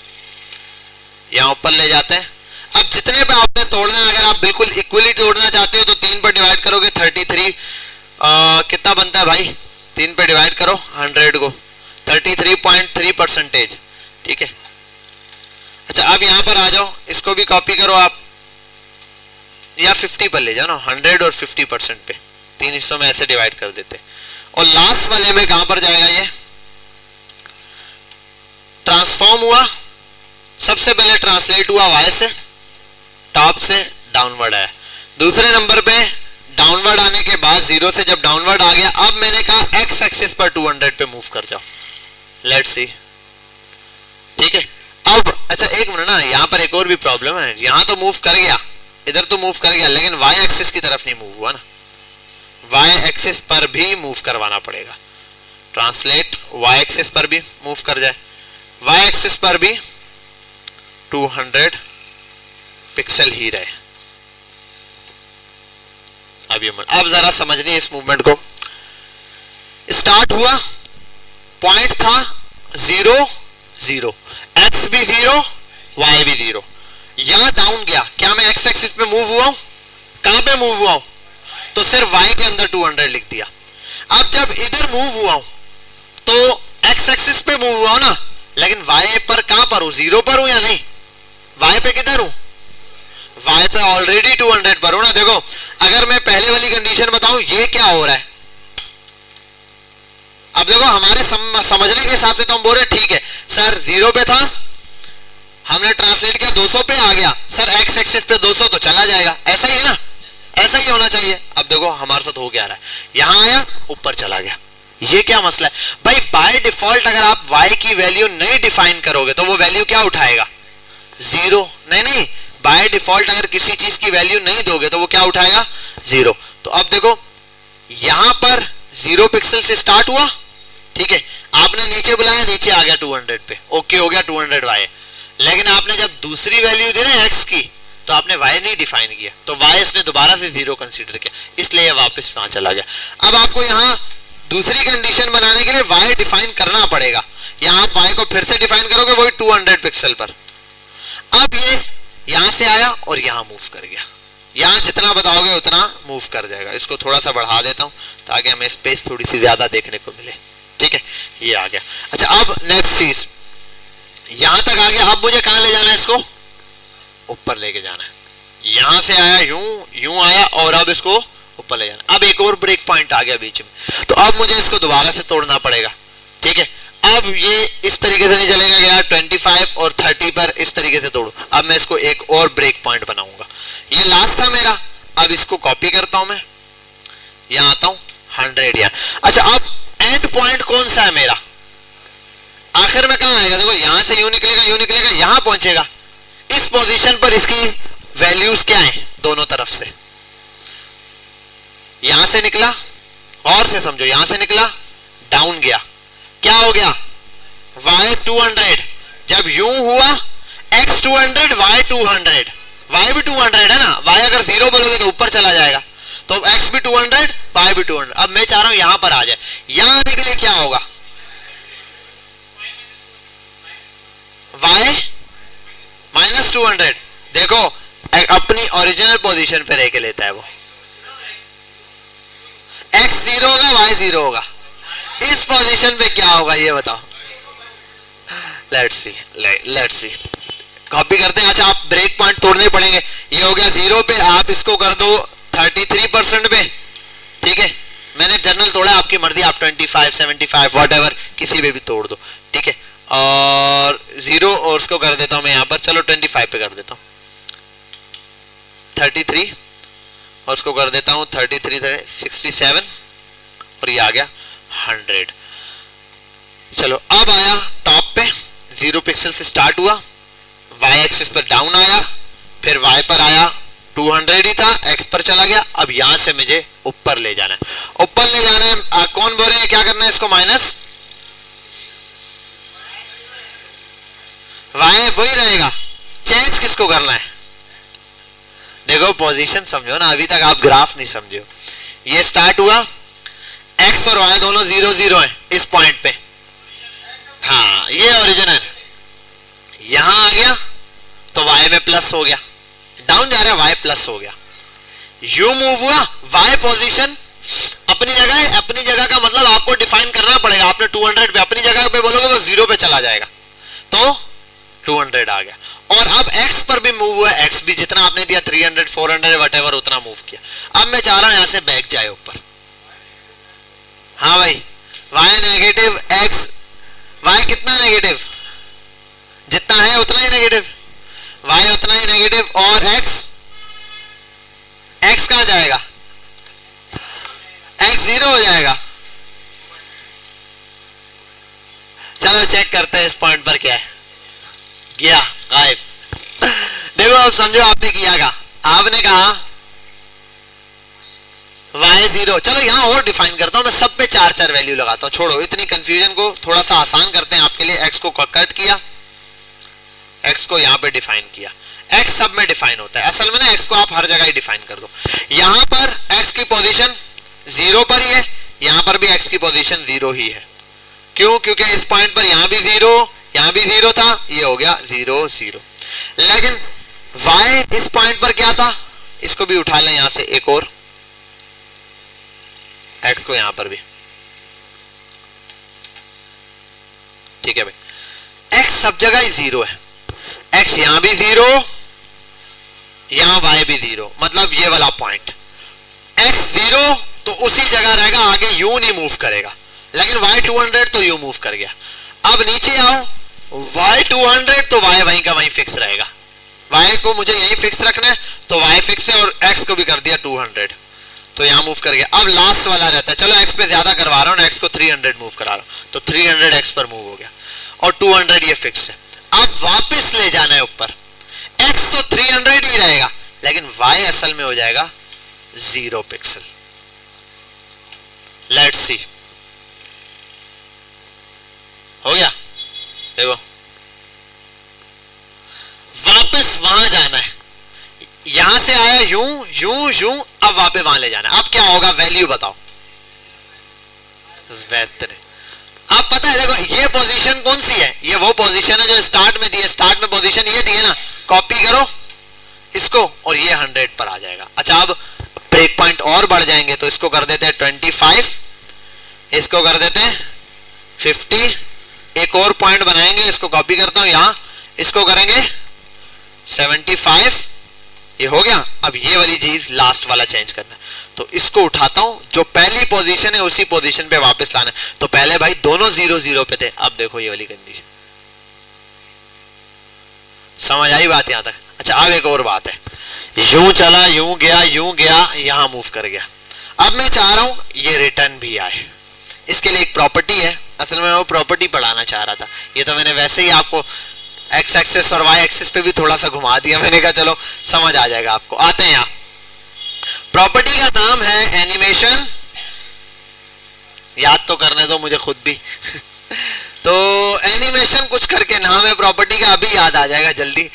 यहां ऊपर ले जाते हैं। अब जितने पे आपने तोड़ना है, अगर आप बिल्कुल इक्वली तोड़ना चाहते हो तो 3 पर डिवाइड करोगे, 33 कितना बनता है भाई, 3 पे डिवाइड करो 100 को, 33.3%, ठीक है। अच्छा अब यहां पर आ जाओ, इसको भी कॉपी करो आप, या 50 पर ले जाओ ना, 100 और 50% पे 3 हिस्सों में ऐसे डिवाइड कर देते, और लास्ट वाले में कहां पर जाएगा, ये ट्रांसफॉर्म हुआ, सबसे पहले ट्रांसलेट हुआ y से, टॉप से डाउनवर्ड आया, दूसरे नंबर पे डाउनवर्ड आने के बाद 0 से जब डाउनवर्ड आ गया, अब मैंने कहा x एक्सिस पर 200 पे मूव कर जाओ, लेट्स सी, ठीक है। अब अच्छा एक मिनट ना, यहाँ पर एक और भी प्रॉब्लम है, यहाँ तो मूव कर गया, इधर तो मूव कर गया, लेकिन y एक्सिस की तरफ नहीं मूव हुआ ना, y एक्सिस पर भी मूव करवाना पड़ेगा, ट्रांसलेट y एक्सिस पर भी मूव कर जाए, y एक्सिस पर भी 200 पिक्सल ही रहे। अब जरा समझनी इस मूवमेंट को, स्टार्ट हुआ, पॉइंट था 0 0, x भी 0 y भी 0, यहां डाउन गया, क्या मैं x एक्सिस पे मूव हुआ हूं, कहां पे मूव हुआ हूं, तो सिर्फ y के अंदर 200 लिख दिया। अब जब इधर मूव हुआ हूं तो x एक्सिस पे मूव हुआ हूं ना, लेकिन y पर कहां पर हूं, 0 पर हूं या नहीं, y पे किधर हूं, y पे ऑलरेडी 200 पर हूं ना। देखो अगर मैं पहले वाली कंडीशन बताऊं, ये क्या हो रहा है, अब देखो हमारे समझने के हिसाब से तो हम बोल रहे ठीक है सर, 0 पे था, हमने ट्रांसलेट किया 200 पे आ गया, सर x एक्सिस पे 200 तो चला जाएगा, ऐसा ही है ना, ऐसा ही होना चाहिए। अब देखो हमारे साथ हो क्या रहा है, यहां आया ऊपर चला गया, ये क्या मसला है भाई, बाय डिफॉल्ट अगर आप y की वैल्यू नहीं डिफाइन करोगे तो वो वैल्यू क्या उठाएगा, 0, नहीं बाय डिफॉल्ट अगर किसी चीज की वैल्यू नहीं दोगे तो वो क्या उठाएगा, 0। तो अब देखो यहां पर 0 पिक्सल से स्टार्ट हुआ, ठीक है, आपने नीचे बुलाया, नीचे आ गया 200 पे, ओके हो गया 200 y, लेकिन आपने जब दूसरी वैल्यू दी ना x की, तो आपने y नहीं डिफाइन किया, तो y इसने दोबारा से 0 कंसीडर किया, इसलिए ये वापस वहां चला गया। अब आपको यहाँ दूसरी कंडीशन बनाने के लिए y डिफाइन करना पड़ेगा, यहाँ आप y को फिर से डिफाइन करोगे वही 200 पिक्सल पर। अब ये यहां से आया और यहां मूव कर गया, यहां जितना बताओगे उतना मूव कर जाएगा। इसको थोड़ा सा बढ़ा देता हूं ताकि हमें स्पेस थोड़ी सी ज्यादा देखने को मिले, ठीक है, ये आ गया। अच्छा अब नेक्स्ट चीज, यहां तक आ गया, अब मुझे कहां ले जाना है, इसको ऊपर लेके जाना है, यहां से आया यूं आया और अब इसको ऊपर ले जाना। अब एक और ब्रेक पॉइंट आ गया बीच में, तो अब मुझे इसको दोबारा से तोड़ना पड़ेगा, ठीक है। अब ये इस तरीके से नहीं चलेगा कि यार 25 और 30 पर इस तरीके से तोड़ो, अब मैं इसको एक और ब्रेक पॉइंट बनाऊंगा, ये लास्ट था मेरा, अब इसको कॉपी करता हूं मैं, यहां आता हूं 100 या, अच्छा अब एंड पॉइंट कौन सा है मेरा, आखिर में कहां आएगा, देखो यहां से यूं निकलेगा यहां पहुंचेगा, पोजीशन पर इसकी वैल्यूज क्या है दोनों तरफ से, यहां से निकला और से समझो, यहां से निकला डाउन गया, क्या हो गया y 200, जब यूं हुआ x 200 y 200, y भी 200 है ना, y अगर 0 पर होगा तो ऊपर चला जाएगा, तो x भी 200 y भी 200। अब मैं चाह रहा हूं यहां पर आ जाए, यहां आने के लिए क्या होगा y माइनस 200, देखो अपनी ओरिजिनल पोजीशन पे रह के लेता है वो, x 0 होगा y 0 होगा, इस पोजीशन पे क्या होगा ये बताओ, लेट्स सी कॉपी करते हैं। अच्छा आप ब्रेक पॉइंट तोड़ने पड़ेंगे, ये हो गया 0 पे, आप इसको कर दो 33% पे, ठीक है, मैंने जनरल तोड़ा, आपकी मर्जी, आप 25 75 व्हाटएवर किसी पे भी तोड़ दो, ठीक है, और 0 और उसको कर देता हूं मैं यहां पर, चलो 25 पे कर देता हूं, 33 और उसको कर देता हूं 33 67 और ये आ गया 100। चलो अब आया टॉप पे, 0 पिक्सल से स्टार्ट हुआ, y एक्सिस पर डाउन आया, फिर y पर आया 200 ही था, x पर चला गया, अब यहां से मुझे ऊपर ले जाना है, ऊपर ले जाना है, कौन बोल रहे हैं क्या करना है इसको माइनस, y वही रहेगा, चेंज किसको करना है, देखो पोजीशन समझो ना, अभी तक आप ग्राफ नहीं समझे हो, ये स्टार्ट हुआ, x और y दोनों 0 0 है इस पॉइंट पे, हाँ ये ओरिजिन है, यहां आ गया तो y में प्लस हो गया, डाउन जा रहा है y प्लस हो गया, u मूव हुआ, y पोजीशन अपनी जगह है, अपनी जगह का मतलब आपको डिफाइन करना पड़ेगा, आपने 200 पे अपनी जगह पे बोलोगे वो 0 पे चला जाएगा, तो 200 आ गया, और अब x पर भी मूव हुआ, x भी जितना आपने दिया 300 400 व्हाटएवर उतना मूव किया, अब मैं चाह रहा हूं यहां से बैक जाए ऊपर, हाँ भाई y नेगेटिव, x y कितना नेगेटिव, जितना है उतना ही नेगेटिव, y उतना ही नेगेटिव, और x कहां जाएगा, x 0 हो जाएगा, चलो चेक करते हैं इस पॉइंट पर क्या है, गया गायब, देखो अब समझो आपने किया क्या, आपने कहा y 0, चलो यहां और डिफाइन करता हूं मैं, सब पे 4 वैल्यू लगाता हूं, छोड़ो इतनी कंफ्यूजन को, थोड़ा सा आसान करते हैं आपके लिए, x को कट किया, x को यहां पे डिफाइन किया, x सब में डिफाइन होता है, असल में ना x को आप हर जगह ही डिफाइन कर दो, यहां पर x की पोजीशन 0 पर ही है, यहां पर भी x की पोजीशन 0 ही है, क्यों, क्योंकि इस पॉइंट पर यहां भी 0 यहां भी 0 था, ये हो गया 0 0, लेकिन y इस पॉइंट पर क्या था, इसको भी उठा लें यहां से एक और, x को यहां पर भी, ठीक है भाई, x सब जगह ही 0 है, x यहां भी 0 यहां y भी 0, मतलब ये वाला पॉइंट x 0 तो उसी जगह रहेगा, आगे यू नहीं मूव करेगा, लेकिन y 200 तो यू मूव कर गया, अब नीचे आओ y 200 तो y वहीं का वहीं फिक्स रहेगा, y को मुझे यहीं फिक्स रखना है, तो y फिक्स है, और x को भी कर दिया 200 तो यहां मूव कर गया, अब लास्ट वाला रहता है, चलो x पे ज्यादा करवा रहा हूं, x को 300 मूव करा रहा हूं, तो 300 x पर मूव हो गया, और 200 ये फिक्स है, अब वापस ले जाना है ऊपर, x तो 300 ही रहेगा, लेकिन y असल में हो जाएगा 0 पिक्सल, लेट्स सी, हो गया, देखो वापस वहां जाना है, यहां से आया यूं यूं यूं, अब वापस वहां ले जाना है, अब क्या होगा वैल्यू बताओ, बेहतर है, अब पता है, देखो ये पोजीशन कौन सी है, ये वो पोजीशन है जो स्टार्ट में दी है, स्टार्ट में पोजीशन ये दी है ना, कॉपी करो इसको और ये 100 पर आ जाएगा। अच्छा अब ब्रेक पॉइंट और बढ़ जाएंगे, तो इसको कर देते हैं 25, इसको कर देते हैं 50, एक और पॉइंट बनाएंगे, इसको कॉपी करता हूं यहां, इसको करेंगे 75, ये हो गया। अब ये वाली चीज लास्ट वाला चेंज करना है, तो इसको उठाता हूं, जो पहली पोजीशन है उसी पोजीशन पे वापस लाना है, तो पहले भाई दोनों 0 0 पे थे, अब देखो ये वाली कंडीशन, समझ आई बात यहां तक। अच्छा अब एक और बात है, यूं चला यूं गया यहां मूव कर गया, अब मैं चाह रहा हूं ये रिटर्न भी आए, इसके लिए एक प्रॉपर्टी है, असल में वो प्रॉपर्टी पढ़ाना चाह रहा था, ये तो मैंने वैसे ही आपको एक्स एक्सिस और वाई एक्सिस पे भी थोड़ा सा घुमा दिया मैंने, कहा चलो समझ आ जाएगा आपको। आते हैं यहाँ, प्रॉपर्टी का नाम है एनिमेशन, याद तो करने दो मुझे खुद भी तो एनिमेशन कुछ करके नाम है प्रॉपर्टी का, अभी याद आ जाएगा जल्दी।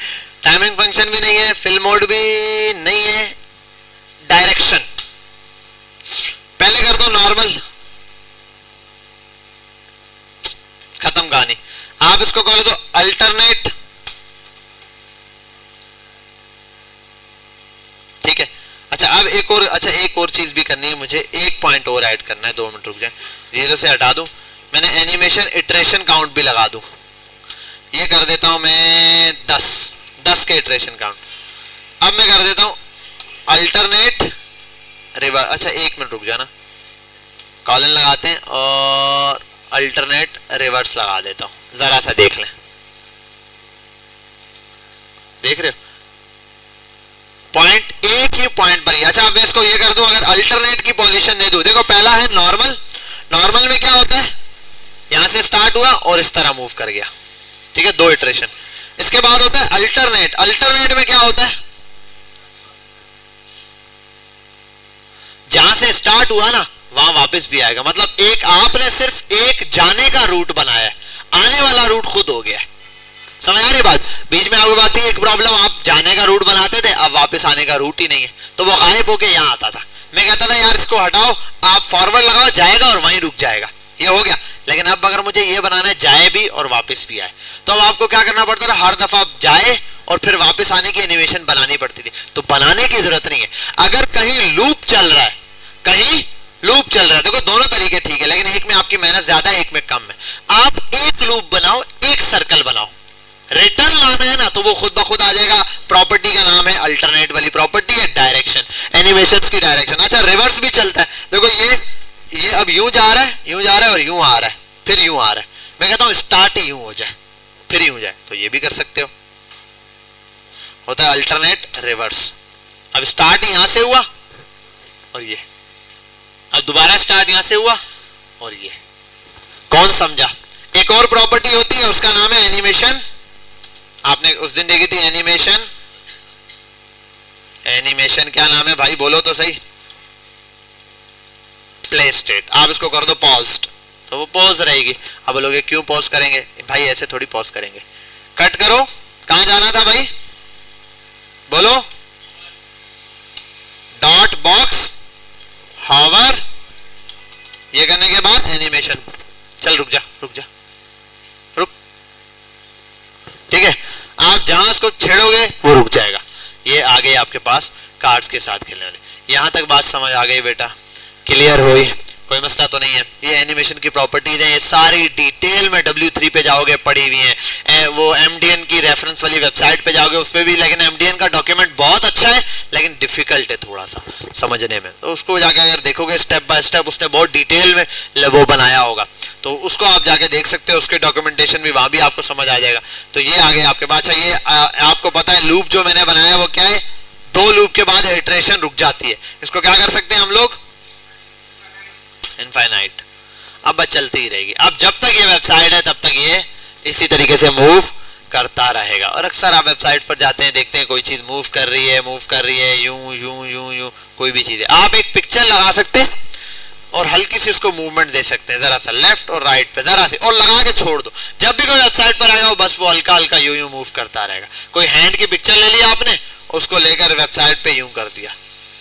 टाइमिंग फंक्शन भी नहीं है, फिल मोड भी नहीं है, डायरेक्शन। पहले कर दो नॉर्मल, खत्म कहानी। आप इसको कर दो अल्टरनेट, ठीक है। अच्छा अब एक और चीज भी करनी है मुझे, एक पॉइंट और ऐड करना है, 2 मिनट रुक जाए, 0 से हटा दूं मैंने, एनिमेशन इटरेशन काउंट भी लगा दूं, ये कर देता हूं मैं 10 के इटरेशन काउंट। अब मैं कर देता हूं अल्टरनेट रिवर्स, अच्छा 1 मिनट रुक जाना, कॉलन लगाते हैं और अल्टरनेट रिवर्स लगा देता हूं, जरा सा देख लें, देख रहे हो पॉइंट एक ही पॉइंट पर ही। अच्छा अब मैं इसको ये कर दूं, अगर अल्टरनेट की पोजीशन दे दूं, देखो पहला है नॉर्मल, नॉर्मल में क्या होता है, यहां से स्टार्ट हुआ और इस तरह मूव कर गया, ठीक है, 2 इटरेशन। इसके बाद होता है अल्टरनेट, अल्टरनेट में क्या होता है, जहां से स्टार्ट हुआ ना वहां वापस भी आएगा, मतलब एक आपने सिर्फ एक जाने का रूट बनाया है, आने वाला रूट खुद हो गया है। समझ आ रही बात, बीच में आपको बात थी एक प्रॉब्लम, आप जाने का रूट बनाते थे, अब वापस आने का रूट ही नहीं है, तो वो गायब होके यहाँ आता था। मैं कहता था यार इसको हटाओ, आप फॉरवर्ड लगाओ, जाएगा और वहीं रुक जाएगा, ये हो गया। लेकिन अब अगर मुझे ये बनाना है जाए भी और वापस भी आए, तो अब आपको क्या करना पड़ता था, हर दफा आप जाए और फिर वापस आने की एनिमेशन बनानी पड़ती थी। तो बनाने की जरूरत नहीं है, अगर कहीं लूप चल रहा है, कहीं लूप चल रहा है, देखो दोनों तरीके ठीक है, लेकिन एक में आपकी मेहनत ज्यादा है, एक में कम है। आप एक लूप बनाओ, एक सर्कल बनाओ, रिटर्न लाना है ना तो वो खुद ब खुद आ जाएगा। प्रॉपर्टी का नाम है अल्टरनेट वाली प्रॉपर्टी है डायरेक्शन, एनिमेशंस की डायरेक्शन। अच्छा रिवर्स भी चलता है, देखो ये अब यूं जा रहा है, यूं जा रहा है और यूं आ रहा है, फिर यूं आ रहा है। मैं कहता हूं स्टार्ट ही यूं हो जाए फिर यूं जाए, तो ये भी कर सकते हो, होता है अल्टरनेट रिवर्स। अब स्टार्ट यहां से हुआ और ये, अब दोबारा स्टार्ट यहां से हुआ और ये, कौन समझा। एक और प्रॉपर्टी होती है उसका नाम है एनिमेशन, आपने उस दिन देखी थी एनिमेशन, एनिमेशन क्या नाम है भाई बोलो तो सही, प्ले स्टेट। आप इसको कर दो पॉज्ड, तो वो पॉज रहेगी। अब बोलोगे क्यों पॉज करेंगे भाई, ऐसे थोड़ी पॉज करेंगे, कट करो, कहां जाना था भाई बोलो, डॉट बॉक्स हॉवर, ये करने के बाद एनिमेशन, चल रुक जा रुक जा रुक, ठीक है। आप जहां उसको छेड़ोगे वो रुक जाएगा। ये आ गए आपके पास कार्ड्स के साथ खेलने वाले। यहां तक बात समझ आ गई बेटा, क्लियर हुई, कोई मसला तो नहीं है। ये एनिमेशन की प्रॉपर्टीज हैं, ये सारी डिटेल में W3 पे जाओगे पड़ी हुई हैं, वो MDN की रेफरेंस वाली वेबसाइट पे जाओगे उस पे भी, लेकिन MDN का डॉक्यूमेंट बहुत अच्छा है लेकिन डिफिकल्ट है थोड़ा सा समझने में, तो उसको जाके अगर देखोगे स्टेप बाय स्टेप उसने बहुत डिटेल में वो बनाया होगा, तो उसको आप जाके देख सकते हो, उसके डॉक्यूमेंटेशन भी वहां भी आपको समझ आ जाएगा। तो ये आ गया आपके पास। ये आपको पता है लूप जो मैंने बनाया वो क्या है, 2 लूप के बाद इटरेशन रुक जाती है, इसको क्या कर सकते हैं हम लोग, इनफाइनाइट। अब बस चलती ही रहेगी, अब जब तक ये वेबसाइट है तब तक ये इसी तरीके से मूव करता रहेगा। और अक्सर आप वेबसाइट पर जाते हैं, देखते हैं कोई चीज मूव कर रही है यूं यूं यूं यूं, कोई भी चीज है, आप एक पिक्चर लगा सकते हैं और हल्की सी उसको मूवमेंट दे सकते हैं, जरा सा लेफ्ट और राइट पे जरा सी, और लगा के छोड़ दो, जब भी कोई वेबसाइट पर आएगा बस वो हल्का हल्का यूं यूं मूव करता रहेगा। कोई हैंड की पिक्चर ले लिया आपने, उसको लेकर वेबसाइट पे यूं कर दिया,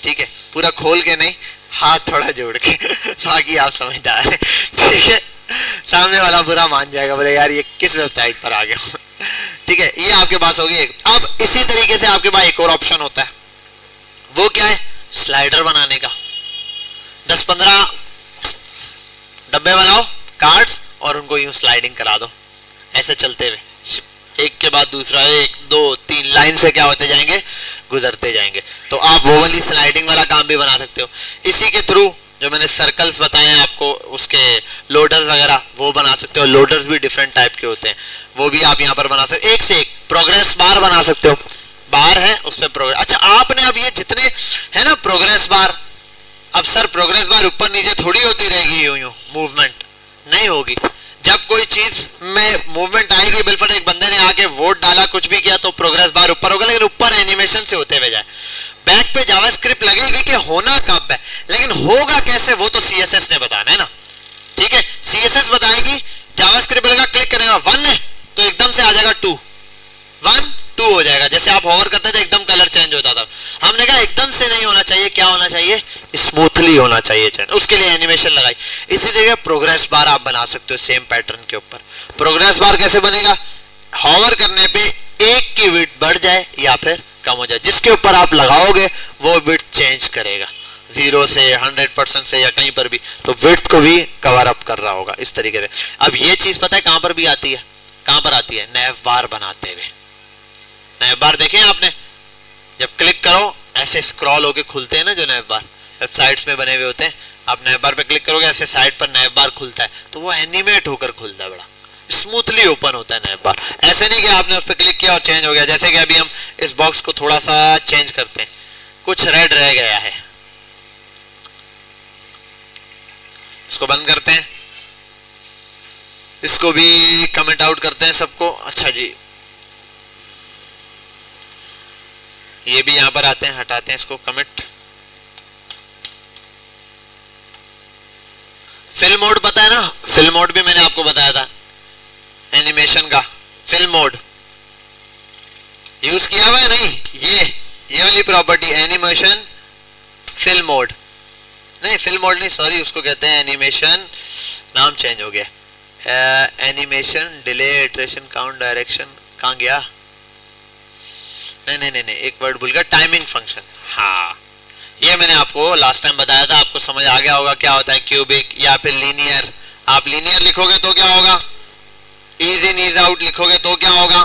ठीक है, पूरा खोल के नहीं, हाथ थोड़ा जोड़ के बाकी आप समझदार हैं, ठीक है। सामने वाला बुरा मान जाएगा, बोले यार ये किस वेबसाइट पर आ गया ठीक है। ये आपके पास होगी एक। अब इसी तरीके से आपके पास एक और ऑप्शन होता है, वो क्या है, स्लाइडर बनाने का। 10-15 डब्बे बनाओ कार्ड्स और उनको यूं स्लाइडिंग करा दो, ऐसे चलते हुए एक के बाद दूसरा, 1 2 3 लाइन से क्या होते जाएंगे, गुजरते जाएंगे। तो आप वो वाली स्लाइडिंग वाला काम भी बना सकते हो। इसी के थ्रू जो मैंने सर्कल्स बताए हैं आपको, उसके लोडर्स वगैरह वो बना सकते हो। लोडर्स भी डिफरेंट टाइप के होते हैं, वो भी आप यहाँ पर बना सकते हो। एक से एक प्रोग्रेस बार बना सकते हो, बार है उस पर प्रोग्रेस। अच्छा आपने अब ये जितने है ना प्रोग्रेस बार, अब सर प्रोग्रेस बार ऊपर नीचे थोड़ी होती रहेगी, यूं मूवमेंट नहीं होगी। जब कोई चीज में मूवमेंट आएगी, बिल्कुल एक बंदे ने आके के वोट डाला, कुछ भी किया तो प्रोग्रेस बार ऊपर होगा, लेकिन ऊपर एनिमेशन से होते हुए जाए। बैक पे जावास्क्रिप्ट लगेगी कि होना कब है, लेकिन होगा कैसे वो तो सीएसएस ने बताना है ना। ठीक है, सीएसएस बताएगी, जावास्क्रिप्ट बोलेगा क्लिक करेगा 1 है तो एकदम से आ जाएगा 2, 1 2 हो जाएगा। जैसे आप होवर करते थे एकदम कलर चेंज होता था, हमने कहा एकदम से नहीं होना चाहिए, क्या होना चाहिए, स्मूथली होना चाहिए चेंज, उसके लिए एनिमेशन लगाई। इसी जगह प्रोग्रेस बार आप बना सकते हो सेम पैटर्न के ऊपर। प्रोग्रेस बार कैसे बनेगा, होवर करने पे एक की विड्थ बढ़ जाए या फिर कम हो जाए, जिसके ऊपर आप लगाओगे वो विड्थ चेंज करेगा 0 से 100% से या कहीं पर भी, तो विड्थ को भी कवर अप कर रहा होगा इस तरीके से। अब ये चीज पता है कहां पर भी आती है, कहां पर आती है, नैव बार बनाते हुए। नैव बार देखे आपने, जब क्लिक करो ऐसे स्क्रॉल होके खुलते हैं ना, जो नैव बार वेबसाइट्स में बने हुए होते हैं, आप नैव बार पे क्लिक करोगे ऐसे साइड पर नैव बार खुलता है, तो वो एनिमेट होकर खुलता है, बड़ा स्मूथली ओपन होता है नैव बार। ऐसे नहीं कि आपने उस पर क्लिक किया और चेंज हो गया। जैसे कि अभी हम इस बॉक्स को थोड़ा सा चेंज करते हैं, कुछ रेड रह गया है, इसको बंद करते हैं, इसको भी कमेंट आउट करते हैं सबको। अच्छा जी, ये भी यहां पर आते हैं, हटाते हैं इसको कमिट। फिल मोड पता है ना, फिल मोड भी मैंने आपको बताया था एनिमेशन का। फिल मोड यूज किया हुआ है नहीं, ये वाली प्रॉपर्टी एनिमेशन फिल मोड, नहीं फिल मोड नहीं, सॉरी उसको कहते हैं एनिमेशन, नाम चेंज हो गया, animation delay iteration count direction, कहां गया, नहीं, एक वर्ड भूल गया, टाइमिंग फंक्शन। हाँ, ये मैंने आपको लास्ट टाइम बताया था, आपको समझ आ गया होगा क्या होता है क्यूबिक या फिर लीनियर। आप लीनियर लिखोगे तो क्या होगा, ईज इन ईज आउट लिखोगे तो क्या होगा,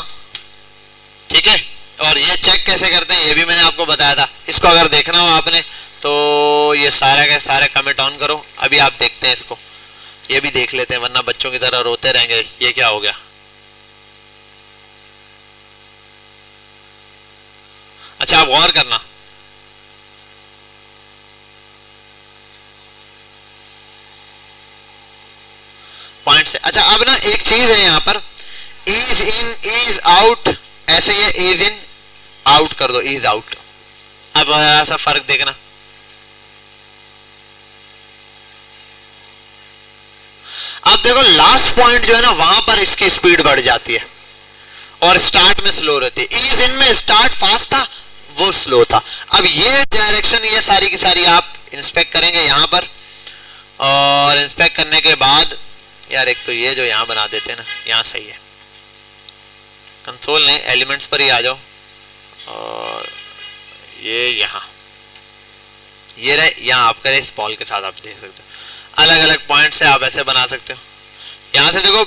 ठीक है। और ये चेक कैसे करते हैं ये भी मैंने आपको बताया था, इसको अगर देखना हो आपने तो ये सारे के सारे कमेंट ऑन करो। अभी आप देखते हैं इसको, ये भी देख लेते हैं, वरना बच्चों की तरह रोते रहेंगे ये क्या हो गया। अच्छा, आप गौर करना, पॉइंट से। अच्छा, अब ना एक चीज है यहाँ पर, ईज इन ईज आउट, ऐसे ये ईज इन आउट कर दो, ईज आउट। अब ऐसा फर्क देखना, अब देखो लास्ट पॉइंट जो है ना वहां पर इसकी स्पीड बढ़ जाती है और स्टार्ट में स्लो रहती है। ईज इन में स्टार्ट फास्ट था, वो स्लो था। अब ये डायरेक्शन ये सारी की सारी आप इंस्पेक्ट करेंगे यहाँ पर, और इंस्पेक्ट करने के बाद यार एक तो ये जो यहाँ बना देते हैं ना, यहाँ सही है, कंसोल नहीं एलिमेंट्स पर ही आ जाओ, और ये यहाँ ये रहे, यहाँ आप करें इस बॉल के साथ आप देख सकते हो अलग अलग पॉइंट से आप ऐसे बना सकते हो। यहाँ से देखो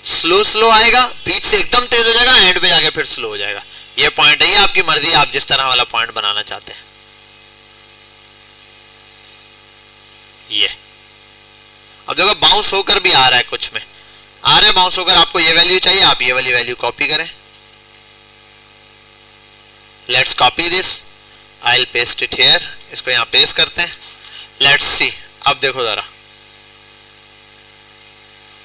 स्लो आएगा, बीच से एकदम तेज हो जाएगा, एंड पे जाके फिर स्लो हो जाएगा। ये पॉइंट है, ये आपकी मर्जी, आप जिस तरह वाला पॉइंट बनाना चाहते हैं। ये अब देखो बाउंस होकर भी आ रहा है, कुछ में आ रहा है बाउंस होकर, आपको ये वैल्यू चाहिए, आप ये वाली वैल्यू कॉपी करें। Let's copy this, I will paste it here, इसको यहाँ पेस्ट करते हैं। लेट्स सी, अब देखो जरा,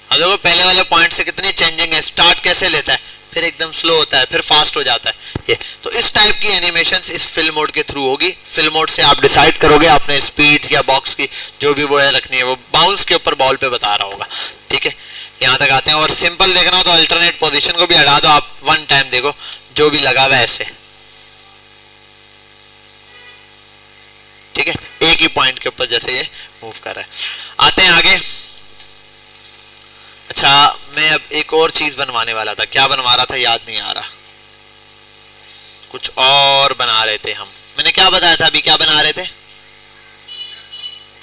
अब देखो पहले वाले पॉइंट से कितनी चेंजिंग है, स्टार्ट कैसे लेता है, फिर एकदम स्लो होता है, फिर फास्ट हो जाता है। ये तो इस टाइप की एनिमेशंस इस फिल मोड के थ्रू होगी। फिल मोड से आप डिसाइड करोगे अपने स्पीड या बॉक्स की जो भी वो है रखनी है, वो बाउंस के ऊपर बॉल पे बता रहा होगा। ठीक है, यहाँ तक आते हैं। और सिंपल देखना हो तो अल्टरनेट पोजीशन को भी हटा दो आप, वन टाइम देखो जो भी लगा हुआ है ऐसे, ठीक है, एक ही पॉइंट के ऊपर जैसे ये मूव कर रहा है। आते हैं आगे। अच्छा, मैं अब एक और चीज बनवाने वाला था, क्या बनवा रहा था याद नहीं आ रहा, कुछ और बना रहे थे हम। मैंने क्या बताया था अभी, क्या बना रहे थे,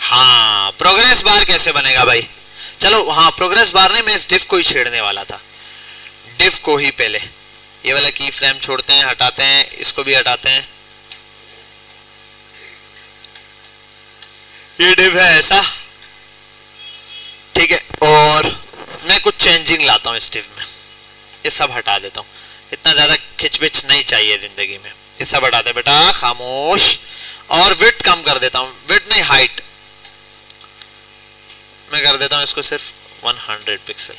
हाँ प्रोग्रेस बार कैसे बनेगा भाई। चलो हाँ, प्रोग्रेस बार नहीं, मैं इस डिफ को ही छेड़ने वाला था, डिफ को ही पहले। ये वाला की फ्रेम छोड़ते हैं, हटाते हैं, इसको भी हटाते हैं। ये डिफ है ऐसा, ठीक है, और मैं कुछ चेंजिंग लाता हूँ इस डिफ में, ये सब हटा देता हूँ, इतना ज्यादा खिचबिच नहीं चाहिए जिंदगी में, ये सब हटाते बेटा, खामोश। और विड्थ कम कर देता हूँ, विड्थ नहीं हाइट मैं कर देता हूँ इसको सिर्फ 100 पिक्सल,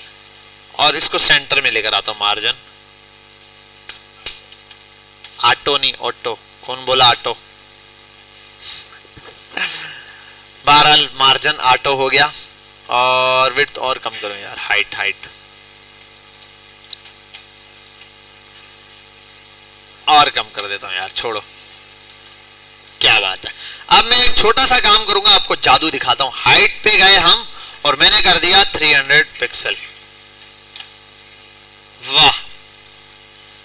और इसको सेंटर में लेकर आता हूँ मार्जिन ऑटो नहीं, ऑटो। कौन बोला ऑटो? बहरहाल मार्जिन ऑटो हो गया। और विड्थ और कम करो यार, हाइट हाइट और कम कर देता हूं यार, छोड़ो। क्या बात है। अब मैं एक छोटा सा काम करूंगा, आपको जादू दिखाता हूं। हाइट पे गए हम और मैंने कर दिया 300 पिक्सल। वाह,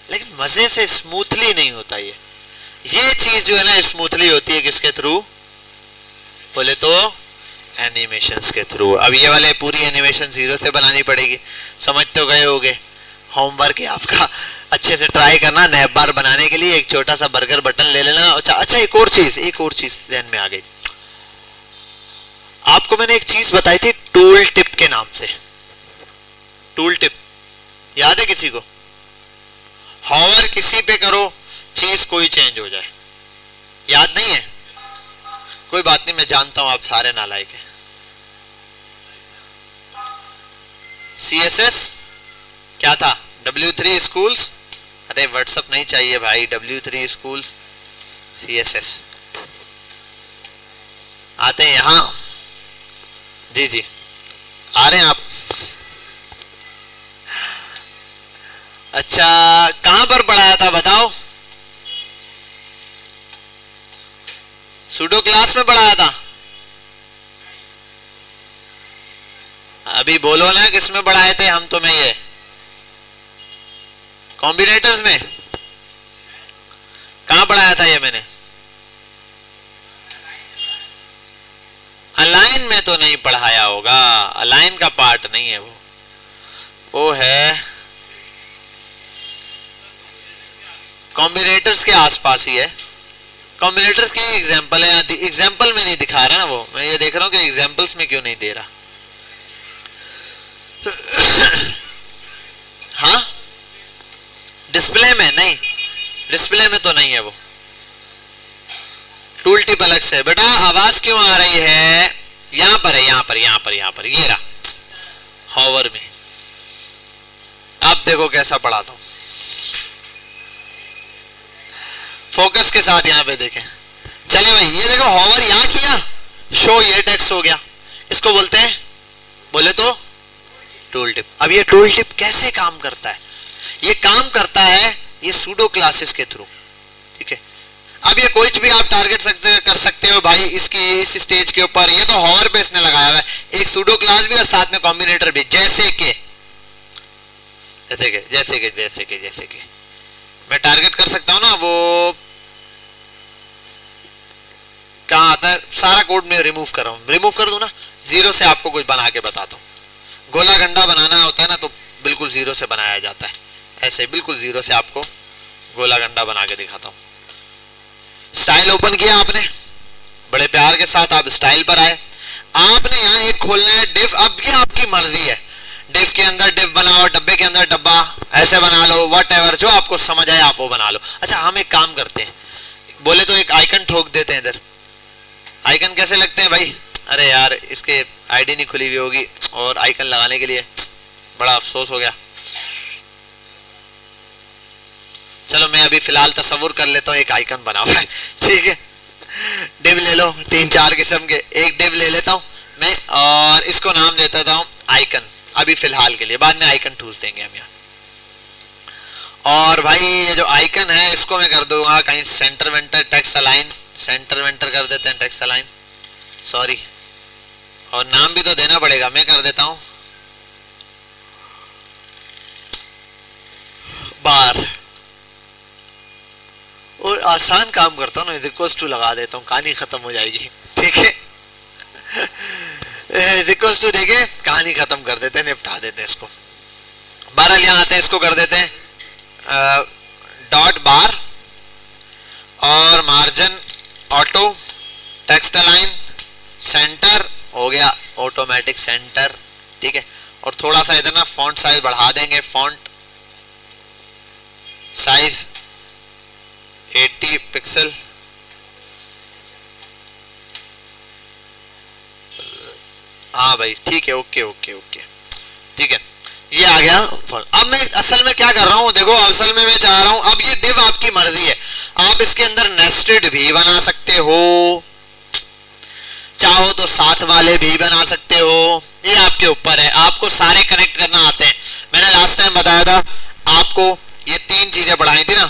लेकिन मजे से स्मूथली नहीं होता ये चीज जो है ना स्मूथली होती है किसके थ्रू? बोले तो एनिमेशंस के थ्रू। अब ये वाले पूरी एनिमेशन जीरो से बनानी पड़ेगी, समझ तो गए होगे। होमवर्क है आपका, अच्छे से ट्राई करना नैप बार बनाने के लिए। एक छोटा सा बर्गर बटन ले लेना। अच्छा एक और चीज ध्यान में आ गई। आपको मैंने एक चीज बताई थी टूल टिप के नाम से। टूल टिप याद है किसी को? हॉवर किसी पे करो, चीज कोई चेंज हो जाए। याद नहीं है? कोई बात नहीं, मैं जानता हूं आप सारे नालायक हैं। CSS क्या था? W3 schools। अरे व्हाट्सएप नहीं चाहिए भाई, W3 schools CSS। आते हैं यहां। जी आ रहे हैं आप? अच्छा, कहां पर पढ़ाया था बताओ? सूडो क्लास में पढ़ाया था? अभी बोलो ना किसमें पढ़ाए थे हम तुम्हें? ये कॉम्बिनेटर्स में। कहां पढ़ाया था ये मैंने? अलाइन में तो नहीं पढ़ाया होगा, अलाइन का पार्ट नहीं है वो है कॉम्बिनेटर्स के आसपास ही है। कॉम्बिनेटर्स के एग्जांपल है, एग्जांपल में नहीं दिखा रहा ना वो। मैं ये देख रहा हूं कि एग्जांपल्स में क्यों नहीं दे रहा। हाँ, डिस्प्ले में नहीं, डिस्प्ले में तो नहीं है वो। टूल टिप अलग से। बेटा आवाज क्यों आ रही है? यहां पर है, यहां पर ये रहा हॉवर में। अब देखो कैसा पढ़ाता हूं, फोकस के साथ। यहां पे देखें, चले भाई, ये देखो हॉवर यहां किया, शो ये टेक्स्ट हो गया। इसको बोलते हैं, बोले तो टूल टिप। अब ये टूल टिप कैसे काम करता है? ये काम करता है ये सूडो क्लासेस के थ्रू, ठीक है। अब ये कोई भी आप टारगेट कर सकते हो भाई इसकी इस स्टेज के ऊपर। ये तो हॉवर पे इसने लगाया हुआ है, एक सूडो क्लास भी और साथ में कॉम्बिनेटर भी। जैसे के मैं टारगेट कर सकता हूं ना। वो कहां आता है? सारा कोड में रिमूव कर रहा हूं, रिमूव कर दूं ना, जीरो से आपको कुछ बना के बताता हूं। गोला गंडा बनाना होता है ना, तो बिल्कुल जीरो से बनाया जाता है। ऐसे बिल्कुल जीरो से आपको गोला गंडा बना के दिखाता हूं। स्टाइल ओपन किया आपने, बड़े प्यार के साथ आप स्टाइल पर आए। आपने यहाँ एक खोलना है डिव। अब ये आपकी मर्जी है, डिव के अंदर डिव बनाओ, डब्बे के अंदर डब्बा, ऐसे बना लो, व्हाटएवर जो आपको समझ आए आप वो बना लो। अच्छा, हम एक काम करते हैं, बोले तो एक आइकन ठोक देते हैं इधर। आइकन कैसे लगते हैं भाई? अरे यार इसके आईडी नहीं खुली हुई होगी और आइकन लगाने के लिए बड़ा अफसोस हो गया। चलो मैं अभी फिलहाल तस्वुर कर लेता हूँ एक आइकन बना हुआ है, ठीक है। डिव ले लो, 3-4 किस्म के। एक डिव ले लेता हूँ मैं और इसको नाम दे देता हूँ आइकन, अभी फिलहाल के लिए। बाद में आइकन ठूस देंगे हम यहाँ। और भाई ये जो आइकन है इसको मैं कर दूंगा कहीं सेंटर वेंटर टेक्स्ट अलाइन। सेंटर वेंटर कर देते हैं, टेक्स्ट अलाइन, सॉरी। और नाम भी तो देना पड़ेगा, मैं कर देता हूं बार। और आसान काम करता हूं ना, इक्वल्स टू लगा देता हूं, कहानी खत्म हो जाएगी, ठीक है। इक्वल्स टू देके कहानी खत्म कर देते हैं, निपटा देते हैं इसको। बहरहाल यहाँ आते हैं, इसको कर देते हैं डॉट बार और margin auto, text align, centre हो गया, ऑटोमेटिक सेंटर, ठीक है। और थोड़ा सा इधर ना फॉन्ट साइज बढ़ा देंगे, फॉन्ट साइज 80 पिक्सल। हाँ भाई ठीक है, ओके ओके ओके, ठीक है, ये आ गया। अब मैं असल में क्या कर रहा हूँ, देखो असल में मैं चाह रहा हूँ, अब ये डिव आपकी मर्जी है। हो, चाहो तो साथ वाले भी बना सकते हो, ये आपके ऊपर है, आपको सारे कनेक्ट करना आते हैं। मैंने लास्ट टाइम बताया था आपको, ये 3 चीजें पढ़ाई थी ना।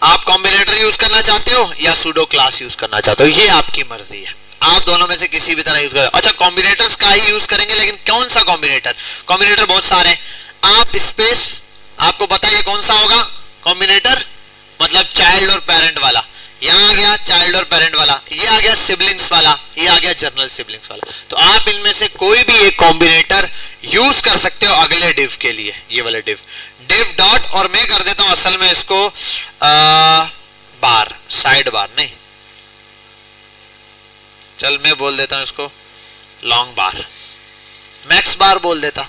आप कॉम्बिनेटर यूज करना चाहते हो या सूडो क्लास यूज करना चाहते हो, ये आपकी मर्जी है, आप दोनों में से किसी भी तरह यूज करो। अच्छा, कॉम्बिनेटर्स का ही यूज करेंगे, लेकिन कौन सा कॉम्बिनेटर? कॉम्बिनेटर बहुत सारे हैं। आप स्पेस, आपको पता है कौन सा होगा कॉम्बिनेटर, मतलब चाइल्ड और पेरेंट वाला, यहाँ आ गया चाइल्ड और पेरेंट वाला, ये आ गया सिबलिंग्स वाला, ये आ गया जनरल सिबलिंग्स वाला। तो आप इनमें से कोई भी एक कॉम्बिनेटर यूज कर सकते हो अगले डिव के लिए, ये वाले डिव डॉट, और मैं कर देता हूं असल में इसको बार, साइड बार नहीं, चल मैं बोल देता हूं इसको लॉन्ग बार, मैक्स बार बोल देता,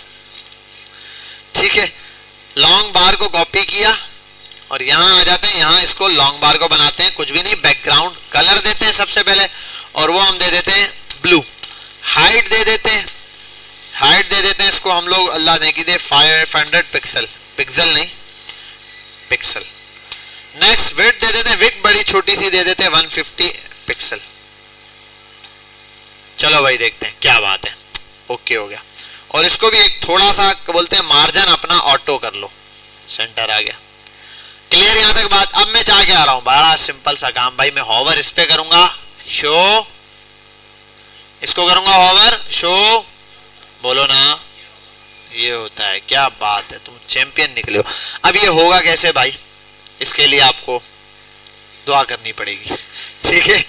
ठीक है। लॉन्ग बार को कॉपी किया और यहां आ जाते हैं, यहां इसको लॉन्ग बार को बनाते हैं, कुछ भी नहीं, बैकग्राउंड कलर देते हैं सबसे पहले, और वो हम दे देते हैं ब्लू। हाइट दे देते हैं, हाइट दे देते हैं इसको हम लोग, अल्लाह ने की दे 500 पिक्सल, पिक्सल नहीं पिक्सल। नेक्स्ट विड्थ दे देते हैं, विड्थ बड़ी छोटी सी दे देते हैं 150 पिक्सल। चलो भाई देखते हैं क्या बात है, ओके हो गया। और इसको भी एक थोड़ा सा बोलते हैं मार्जिन अपना ऑटो कर लो, सेंटर आ गया। क्लियर यहां तक बात? अब मैं चाह के आ रहा हूं, बड़ा सिंपल सा काम भाई, मैं हॉवर इस पे करूंगा, शो, इसको करूंगा हॉवर, शो, बोलो ना, ये होता है, क्या बात है, तुम चैंपियन निकले हो। अब ये होगा कैसे भाई, इसके लिए आपको दुआ करनी पड़ेगी, ठीक है।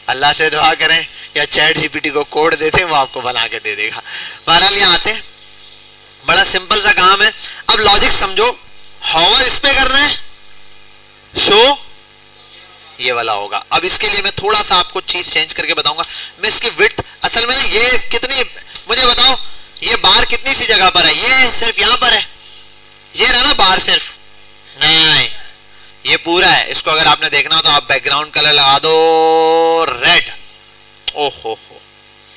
अल्लाह से दुआ करें या चैट जीपीटी को कोड देते, वो आपको बना के दे देगा। बहरहाल यहाँ आते हैं, बड़ा सिंपल सा काम है। अब लॉजिक समझो, हॉवर इस पे करना है, शो ये वाला होगा। अब इसके लिए मैं थोड़ा सा आपको चीज चेंज करके बताऊंगा। मैं इसकी विड्थ, असल में ना ये कितनी, मुझे बताओ ये बार कितनी सी जगह पर है, ये सिर्फ यहाँ पर है, ये रहा ना बार सिर्फ, नहीं ये पूरा है। इसको अगर आपने देखना हो तो आप बैकग्राउंड कलर लगा दो रेड, ओहो हो,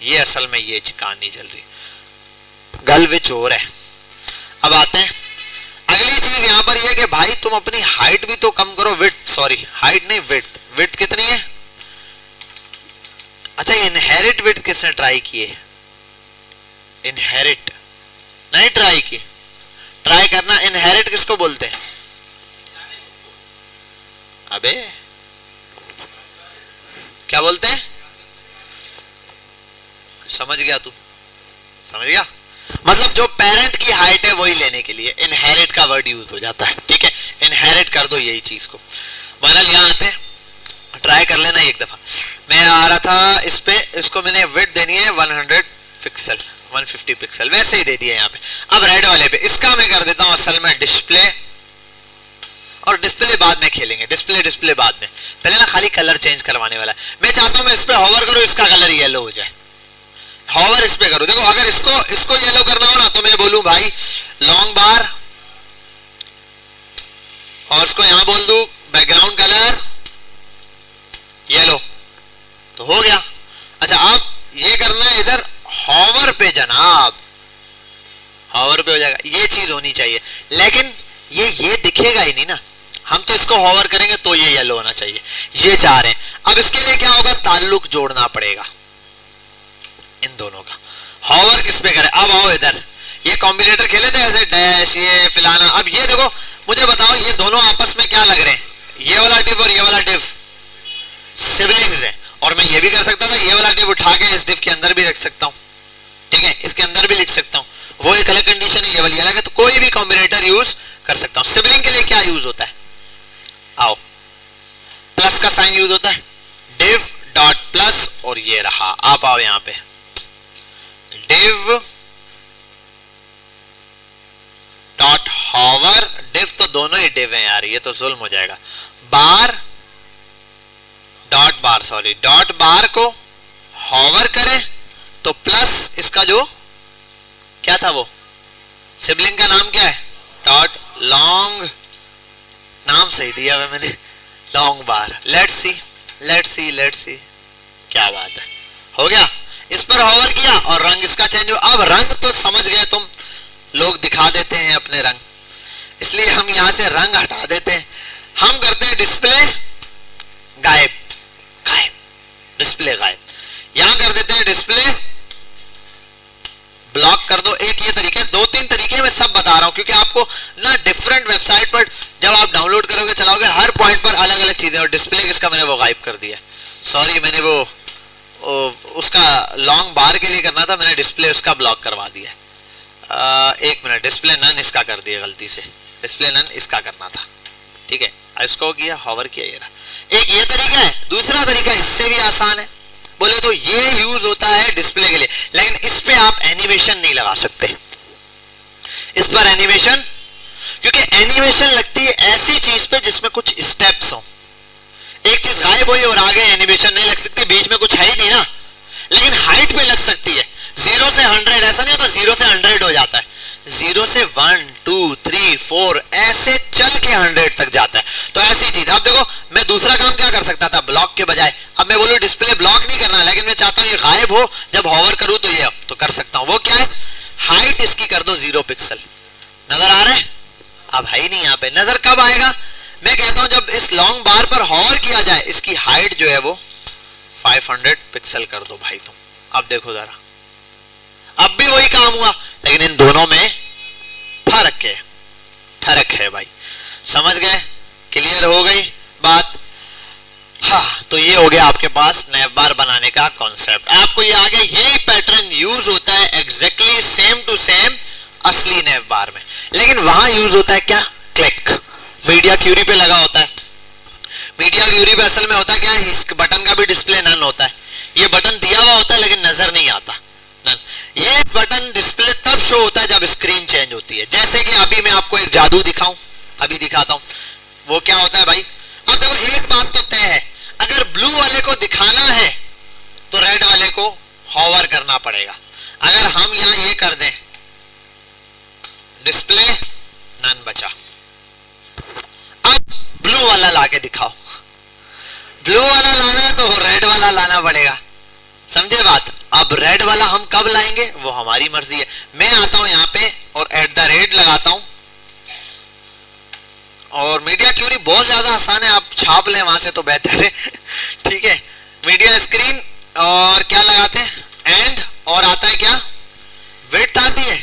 ये असल में ये कहानी चल रही, गल विच हो रहा है। अब आते हैं अगली चीज यहाँ पर ये कि भाई तुम अपनी हाइट भी तो कम करो, विड्थ, सॉरी हाइट नहीं विड्थ, विड्थ कितनी है? अच्छा, इनहेरिट विड्थ किसने ट्राई किए? इनहेरिट नहीं ट्राई की, ट्राई करना। इनहेरिट किसको बोलते हैं? अबे क्या बोलते हैं? समझ गया तू, समझ गया, मतलब जो पेरेंट की हाइट है वही लेने के लिए इनहेरिट का वर्ड यूज हो जाता है, ठीक है। इनहेरिट कर दो यही चीज को। बहरहाल यहाँ आते हैं, ट्राई कर लेना एक दफा। मैं आ रहा था इस पे, इसको मैंने विड्थ देनी है 100 पिक्सल, 150 पिक्सल, वैसे ही दे दिया यहाँ पे। अब रेड वाले पे इसका मैं कर देता हूँ असल में डिस्प्ले, और डिस्प्ले बाद में खेलेंगे, डिस्प्ले बाद में, पहले ना खाली कलर चेंज करवाने वाला है। मैं चाहता हूँ मैं इस पे हॉवर करूँ, इसका कलर येलो हो जाए, हॉवर इस पे करूँ। देखो अगर इसको येलो करना हो ना तो मैं बोलूँ भाई लॉन्ग बार, और इसको यहां बोल दूं बैकग्राउंड कलर येलो, तो हो गया। अच्छा अब ये करना है इधर हॉवर पे जनाब, हॉवर पे हो जाएगा, ये चीज होनी चाहिए। लेकिन ये दिखेगा ही नहीं ना, हम तो इसको हॉवर करेंगे तो ये येलो होना चाहिए, ये चाह रहे हैं। अब इसके लिए क्या होगा, ताल्लुक जोड़ना पड़ेगा इन दोनों का। हॉवर किस पे करें? अब आओ इधर, ये कॉम्बिनेटर खेले थे ऐसे डैश ये फिलाना। अब ये देखो, मुझे बताओ ये दोनों आपस में क्या लग रहे हैं? ये वाला डिव और ये वाला डिव सिबलिंग्स है। और मैं ये भी कर सकता था, ये वाला डिव उठा के इस डिव के अंदर भी रख सकता हूँ, ठीक है, इसके अंदर भी लिख सकता हूँ, वो एक अलग कंडीशन है, ये वाली अलग है। तो कोई भी कॉम्बिनेटर यूज कर सकता हूँ। सिबलिंग के लिए क्या यूज होता है? आओ, प्लस का साइन यूज होता है, डिव डॉट प्लस, और ये रहा। आप आओ यहाँ पे, डिव डॉट हॉवर, डिव तो दोनों ही डिव हैं यार, ये तो जुल्म हो जाएगा। बार डॉट बार, सॉरी डॉट बार को हॉवर करें तो प्लस इसका जो क्या था वो सिबलिंग का नाम क्या है? डॉट लॉन्ग, नाम सही दिया हुआ मैंने, लॉन्ग बार। लेट्स सी क्या बात है, हो गया। इस पर हॉवर किया और रंग इसका चेंज हो। अब रंग तो समझ गए तुम, लोग दिखा देते हैं अपने रंग, इसलिए हम यहां से रंग हटा देते हैं। हम करते हैं डिस्प्ले देखो ना डिफरेंट वेबसाइट पर जब आप डाउनलोड करोगे चलाओगे हर पॉइंट पर अलग अलग चीजें, और डिस्प्ले किसका मैंने वो गायब कर दिया, सॉरी मैंने वो उसका लॉन्ग बार के लिए करना था, मैंने डिस्प्ले उसका ब्लॉक करवा दिया। एक मिनट, डिस्प्ले नन इसका कर दिया गलती से, डिस्प्ले नन इसका करना था, ठीक है इसको किया, हॉवर किया, ये रहा। एक ये तरीका है, दूसरा तरीका इससे भी आसान है, बोले तो ये यूज होता है डिस्प्ले के लिए, लेकिन इस पे आप एनिमेशन नहीं लगा सकते, इस पर एनिमेशन, क्योंकि एनिमेशन लगती है ऐसी चीज पे जिसमें कुछ स्टेप्स हो, एक चीज गायब हुई और आगे एनिमेशन नहीं लग सकती, बीच में कुछ है ही नहीं ना, लेकिन हाइट पे लग सकती है। 0 से 100 ऐसा नहीं होता, 0 से 100 हो जाता है, 0 से 1 2 3 4 ऐसे चल के 100 तक जाता है। तो ऐसी चीज, अब देखो मैं दूसरा काम क्या कर सकता था ब्लॉक के बजाय, अब मैं बोलूं डिस्प्ले ब्लॉक नहीं करना, लेकिन मैं चाहता हूं ये गायब हो, जब हॉवर करूं तो ये तो कर सकता हूं। वो क्या है, हाइट इसकी कर दो 0 पिक्सल, नजर आ रहा है, अब है ही नहीं यहाँ पे, नजर कब आएगा, मैं कहता हूं जब इस लॉन्ग बार पर हॉवर किया जाए, इसकी हाइट जो है वो 500 पिक्सल कर दो भाई तुम, अब देखो जरा, अब भी वही काम हुआ, लेकिन इन दोनों में फर्क है, फर्क है भाई, समझ गए, क्लियर हो गई बात। हाँ, तो ये हो गया आपके पास नैव बार बनाने का कॉन्सेप्ट, आपको ये आ गया, यही पैटर्न यूज होता है एग्जैक्टली सेम टू सेम असली नैव बार में, लेकिन वहां यूज होता है क्या, क्लिक, मीडिया क्यूरी पे लगा होता है, मीडिया क्यूरी पे असल में होता है क्या, इस बटन का भी डिस्प्ले नन होता है, ये बटन दिया हुआ होता है लेकिन नजर नहीं आता नन, ये बटन डिस्प्ले तब शो होता है जब स्क्रीन चेंज होती है, जैसे कि अभी मैं आपको एक जादू दिखाऊं, अभी दिखाता हूं, वो क्या होता है भाई, अब देखो एक बात तो तय है, अगर ब्लू वाले को दिखाना है तो रेड वाले को हॉवर करना पड़ेगा, अगर हम यहां ये कर दें डिस्प्ले नन बचा, अब ब्लू वाला लाके दिखाओ, ब्लू वाला लाना है तो रेड वाला लाना पड़ेगा, समझे बात। अब रेड वाला हम कब लाएंगे वो हमारी मर्जी है, मैं आता हूं यहां पे और @ लगाता हूं, और मीडिया क्यूरी बहुत ज्यादा आसान है, आप छाप लें वहां से तो बेहतर है ठीक है, मीडिया स्क्रीन और क्या लगाते हैं एंड, और आता है क्या, विड्थ आती है,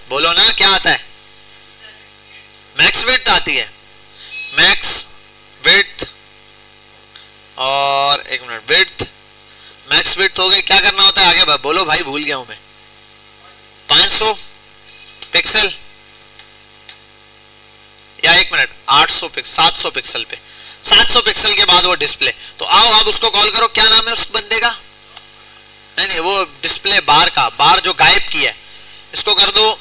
बोलो ना क्या आता है, मैक्स विड्थ आती है, मैक्स विड्थ, और एक मिनट विड्थ, मैक्स विड्थ हो गई, क्या करना होता है आगे बोलो भाई, भूल गया हूं मैं, 500 पिक्सल या एक मिनट 800 पिक्सल, 700 पिक्सल पे, 700 पिक्सल के बाद वो डिस्प्ले, तो आओ आप उसको कॉल करो, क्या नाम है उस बंदे का, नहीं नहीं वो डिस्प्ले बार का, बार जो गायब किया है, इसको कर दो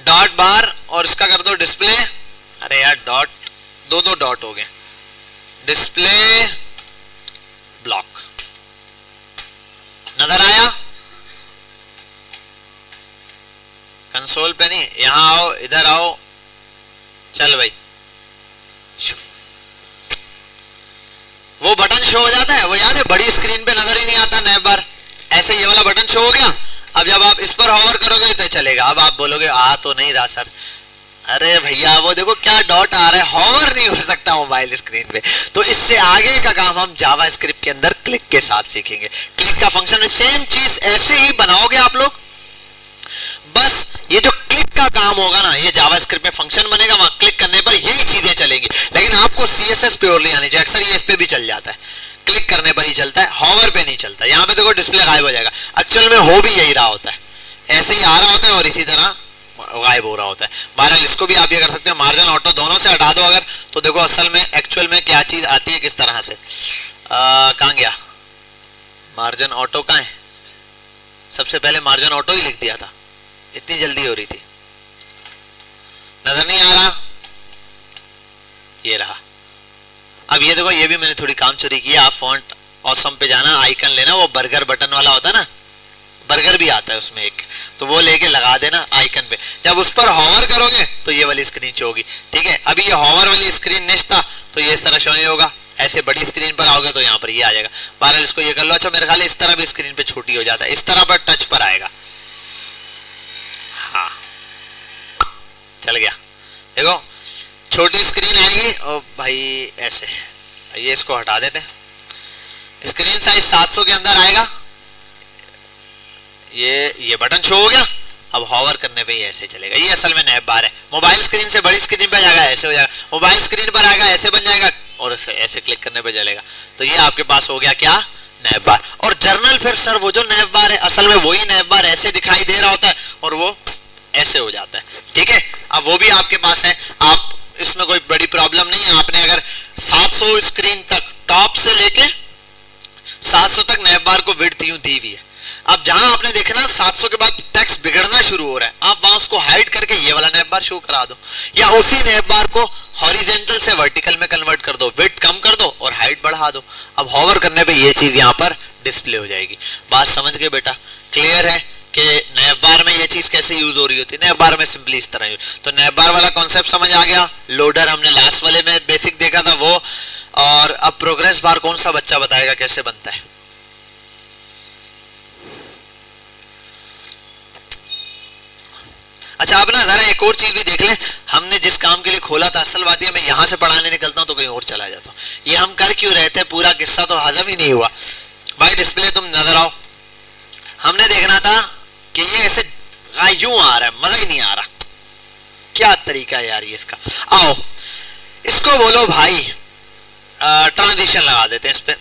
डॉट बार, और इसका कर दो डिस्प्ले, अरे यार डॉट, दो डॉट हो गए, डिस्प्ले ब्लॉक, नजर आया, कंसोल पे नहीं, यहां आओ, इधर आओ, चल भाई, वो बटन शो हो जाता है, वो याद है बड़ी स्क्रीन पे नजर ही नहीं आता नैव बार, ऐसे ये वाला बटन शो हो गया, अब जब आप इस पर हॉवर करोगे तो चलेगा, अब आप बोलोगे आ तो नहीं रहा सर, अरे भैया वो देखो क्या डॉट आ रहा है, हॉवर नहीं हो सकता मोबाइल स्क्रीन पे, तो इससे आगे का काम हम जावास्क्रिप्ट के अंदर क्लिक के साथ सीखेंगे, क्लिक का फंक्शन, सेम चीज ऐसे ही बनाओगे आप लोग, बस ये जो क्लिक का काम होगा ना, ये जावास्क्रिप्ट में फंक्शन बनेगा, वहां क्लिक करने पर यही चीजें चलेंगी, लेकिन आपको CSS प्योरली आनी चाहिए, अक्सर ये इस पे भी चल जाता है, क्लिक करने पर ही चलता है, हॉवर पे नहीं चलता, यहाँ पे देखो डिस्प्ले गायब हो जाएगा, एक्चुअल में हो भी यही रहा होता है, ऐसे ही आ रहा होता है और इसी तरह गायब हो रहा होता है। बहरहाल इसको भी आप ये कर सकते हो, मार्जिन ऑटो दोनों से हटा दो अगर, तो देखो असल में एक्चुअल में क्या चीज आती है किस तरह से, कहां गया मार्जिन ऑटो, कहां है, सबसे पहले मार्जिन ऑटो ही लिख दिया था, इतनी जल्दी हो रही थी, नजर नहीं आ रहा, ये रहा। अब ये देखो, ये भी मैंने थोड़ी काम चोरी की है, आप फॉन्ट ऑसम पे जाना, आइकन लेना, वो बर्गर बटन वाला होता है ना, बर्गर भी आता है उसमें एक, तो वो लेके लगा देना आइकन पे, जब उस पर हॉवर करोगे तो ये वाली स्क्रीन शो होगी, ठीक है। अभी ये हॉवर वाली स्क्रीन निश था तो ये इस तरह शो नहीं होगा, ऐसे बड़ी स्क्रीन पर आओगे तो यहाँ पर ये आ जाएगा, बहरहाल इसको ये कर लो। अच्छा मेरे ख्याल इस तरह भी स्क्रीन पे छोटी हो जाता है, इस तरह पर टच पर आएगा, हाँ चल गया, देखो छोटी स्क्रीन आएगी, और भाई ऐसे ये इसको हटा देते हैं, स्क्रीन साइज 700 के अंदर आएगा, ये बटन शो हो गया, अब हॉवर करने पे ये ऐसे चलेगा। ये असल में नैप बार है। मोबाइल स्क्रीन से बड़ी स्क्रीन पे जाएगा ऐसे हो जाएगा, मोबाइल स्क्रीन पर आएगा ऐसे बन जाएगा और ऐसे क्लिक करने पे चलेगा। तो ये आपके पास हो गया क्या, नैप बार। और जर्नल फिर सर वो जो नैप बार है असल में वही नैप बार ऐसे दिखाई दे रहा होता है और वो ऐसे हो जाता है। ठीक है, अब वो भी आपके पास है, आप इसमें कोई बड़ी प्रॉब्लम नहीं है। आपने अगर 700 स्क्रीन तक टॉप से लेके 700 तक नैप बार को विड्थ यूं दी हुई है। अब जहां आपने देखा ना 700 के बाद टेक्स्ट बिगड़ना शुरू हो रहा है, आप वहां उसको हाइड करके ये वाला नैप बार शो करा दो, या उसी नैप बार को हॉरिजेंटल से वर्टिकल में कन्वर्ट कर दो, विड्थ कम कर दो और हाइट बढ़ा दो। अब हॉवर करने पे ये चीज यहाँ पर डिस्प्ले हो जाएगी। बात समझ गए बेटा? क्लियर है कि नैप बार में ये चीज कैसे यूज हो रही होती है? नैप बार में सिंपली इस तरह यूज। तो नैप बार वाला कॉन्सेप्ट समझ आ गया। लोडर हमने लास्ट वाले में बेसिक देखा था वो, और अब प्रोग्रेस बार कौन सा बच्चा बताएगा कैसे बनता है? अच्छा, अब ना जरा एक और चीज भी देख लें। हमने जिस काम के लिए खोला था, असल बात है मैं यहाँ से पढ़ाने निकलता हूँ तो कहीं और चला जाता हूँ। ये हम कर क्यों रहे थे, पूरा किस्सा तो हजम ही नहीं हुआ भाई। डिस्प्ले तुम नजर आओ, हमने देखना था कि ये ऐसे यूं आ रहा है, मजा ही नहीं आ रहा। क्या तरीका है यार ये इसका। आओ इसको बोलो भाई ट्रांजिशन लगा देते हैं इस पे।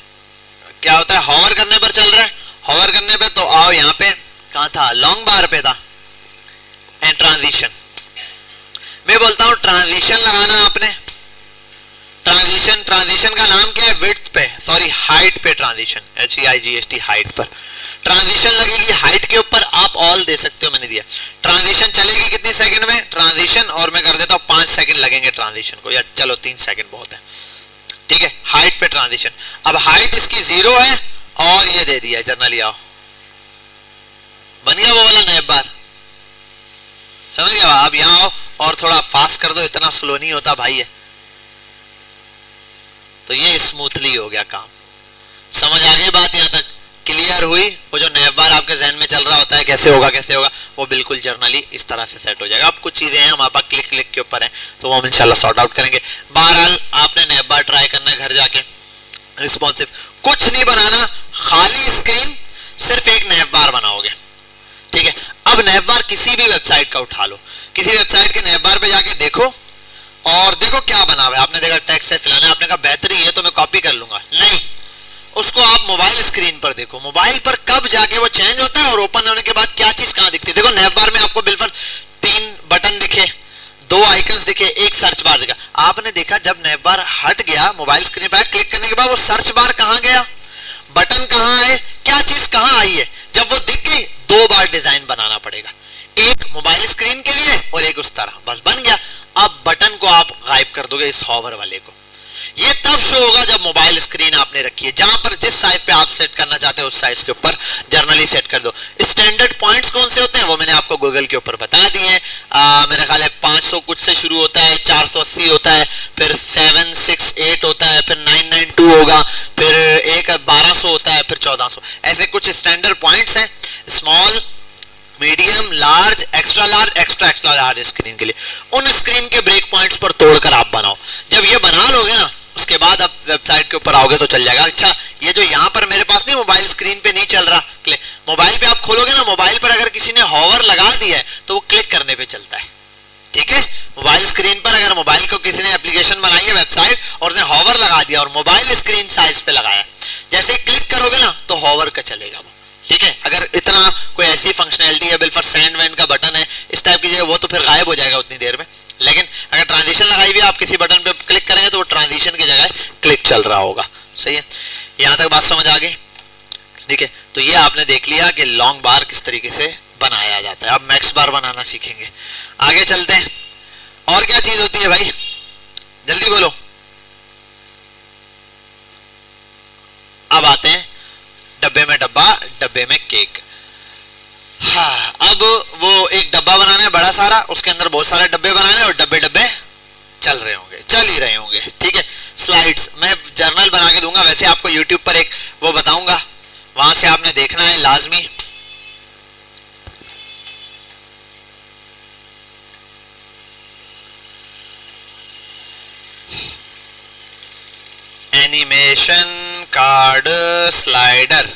क्या होता है, हॉवर करने पर चल रहा है, हॉवर करने पे तो आओ यहाँ पे कहाँ था, लॉन्ग बार पे था एंड ट्रांजिशन। मैं बोलता हूँ ट्रांजिशन लगाना आपने। ट्रांजिशन का नाम क्या है, विड्थ पे, सॉरी हाइट पे ट्रांजिशन, HEIGHT हाइट पर ट्रांजिशन लगेगी। हाइट के ऊपर आप ऑल दे सकते हो, मैंने दिया। ट्रांजिशन चलेगी कितनी सेकंड में ट्रांजिशन, और मैं कर देता हूँ 5 सेकंड लगेंगे ट्रांजिशन को, या चलो 3 सेकंड बहुत है। ठीक है, हाइट पे ट्रांजिशन। अब हाइट इसकी 0 है और ये दे दिया जर्नली। आओ बन गया वो वाला नैप बार, समझ गया? अब यहाँ आओ और थोड़ा फास्ट कर दो, इतना स्लो नहीं होता भाई है। तो ये स्मूथली हो गया काम। समझ आ गई बात? यहाँ तक क्लियर हुई? वो जो नैप बार आपके जहन में चल रहा होता है कैसे होगा कैसे होगा, वो बिल्कुल जर्नली इस तरह से सेट हो जाएगा। अब कुछ चीजें हैं हमारे पास क्लिक के ऊपर है, तो वो हम इंशाल्लाह सॉर्ट आउट करेंगे। बहरहाल आपने नैप बार ट्राई करना है घर जाके, रिस्पॉन्सिव कुछ नहीं बनाना, खाली स्क्रीन, सिर्फ एक नैप बार बनाओगे। ठीक है, अब नैप बार किसी भी वेबसाइट का उठा लो, किसी वेबसाइट के नैप बार पे जाके देखो और देखो क्या बना हुआ है। आपने देखा टेक्स्ट है फलाना, आपने कहा बेहतरीन है तो मैं कॉपी कर लूंगा, नहीं, उसको आप मोबाइल स्क्रीन पर देखो। मोबाइल पर कब जाके वो चेंज होता है और ओपन होने के बाद क्या चीज कहां दिखती है। देखो नैप बार में आपको बिल्कुल 3 बटन दिखे, 2 आइकन्स दिखे, एक सर्च बार दिखा। आपने देखा जब नैप बार हट गया, मोबाइल स्क्रीन पर क्लिक करने के बाद वो सर्च बार कहां गया, बटन कहां है, क्या चीज कहां आई है। जब वो दिख गई 2 बार डिजाइन बनाना पड़ेगा, एक मोबाइल स्क्रीन के लिए और एक उस तरह, बस बन गया। अब बटन को आप गायब कर दोगे इस हॉवर वाले को। ये तब शो होगा जब मोबाइल स्क्रीन आपने रखी है, जहां पर जिस साइज पे आप सेट करना चाहते हो उस साइज के ऊपर जर्नली सेट कर दो। स्टैंडर्ड पॉइंट्स कौन से होते हैं वो मैंने आपको गूगल के ऊपर बता दिए हैं। मेरे ख्याल है 500 कुछ से शुरू होता है, 480 होता है, फिर 768 होता है, फिर 992 होगा, फिर एक 1200 होता है, फिर 1400। ऐसे कुछ स्टैंडर्ड पॉइंट्स हैं, small, medium, large, extra large, extra extra large screen के लिए। उन स्क्रीन के ब्रेक पॉइंट्स पर तोड़कर आप बनाओ। जब ये बना लोगे ना उसके बाद आप वेबसाइट के ऊपर आओगे तो चल जाएगा। अच्छा, ये जो यहाँ पर मेरे पास नहीं, मोबाइल स्क्रीन पे नहीं चल रहा, मोबाइल पे आप खोलोगे ना, मोबाइल पर अगर किसी ने हॉवर लगा दिया है तो वो क्लिक करने पे चलता है। ठीक है, मोबाइल स्क्रीन पर अगर मोबाइल को किसी ने एप्लीकेशन बनाई है वेबसाइट और उसने हॉवर लगा दिया और मोबाइल स्क्रीन साइज पे लगाया, जैसे क्लिक करोगे ना तो हॉवर का चलेगा वो। ठीक है, अगर इतना कोई ऐसी फंक्शनैलिटी है, बिल्कुल सेंड वेंड का बटन है इस टाइप की, वो तो फिर गायब हो जाएगा उतनी देर में। लेकिन अगर ट्रांजिशन लगाई हुई आप किसी बटन पे क्लिक करेंगे तो वो ट्रांजिशन की जगह क्लिक चल रहा होगा। सही है, यहाँ तक बात समझ आ गई? ठीक है, तो ये आपने देख लिया कि लॉन्ग बार किस तरीके से बनाया जाता है। अब मैक्स बार बनाना सीखेंगे, आगे चलते हैं। और क्या चीज होती है भाई, जल्दी बोलो। अब आते हैं डब्बे में डब्बा, डब्बे में केक। हाँ, अब वो एक डब्बा बनाना है बड़ा सारा, उसके अंदर बहुत सारे डब्बे बनाने और डब्बे डब्बे चल रहे होंगे, चल ही रहे होंगे। ठीक है, स्लाइड्स मैं जर्नल बना के दूंगा, वैसे आपको यूट्यूब पर एक वो बताऊंगा, वहां से आपने देखना है लाजमी। एनिमेशन कार्ड स्लाइडर,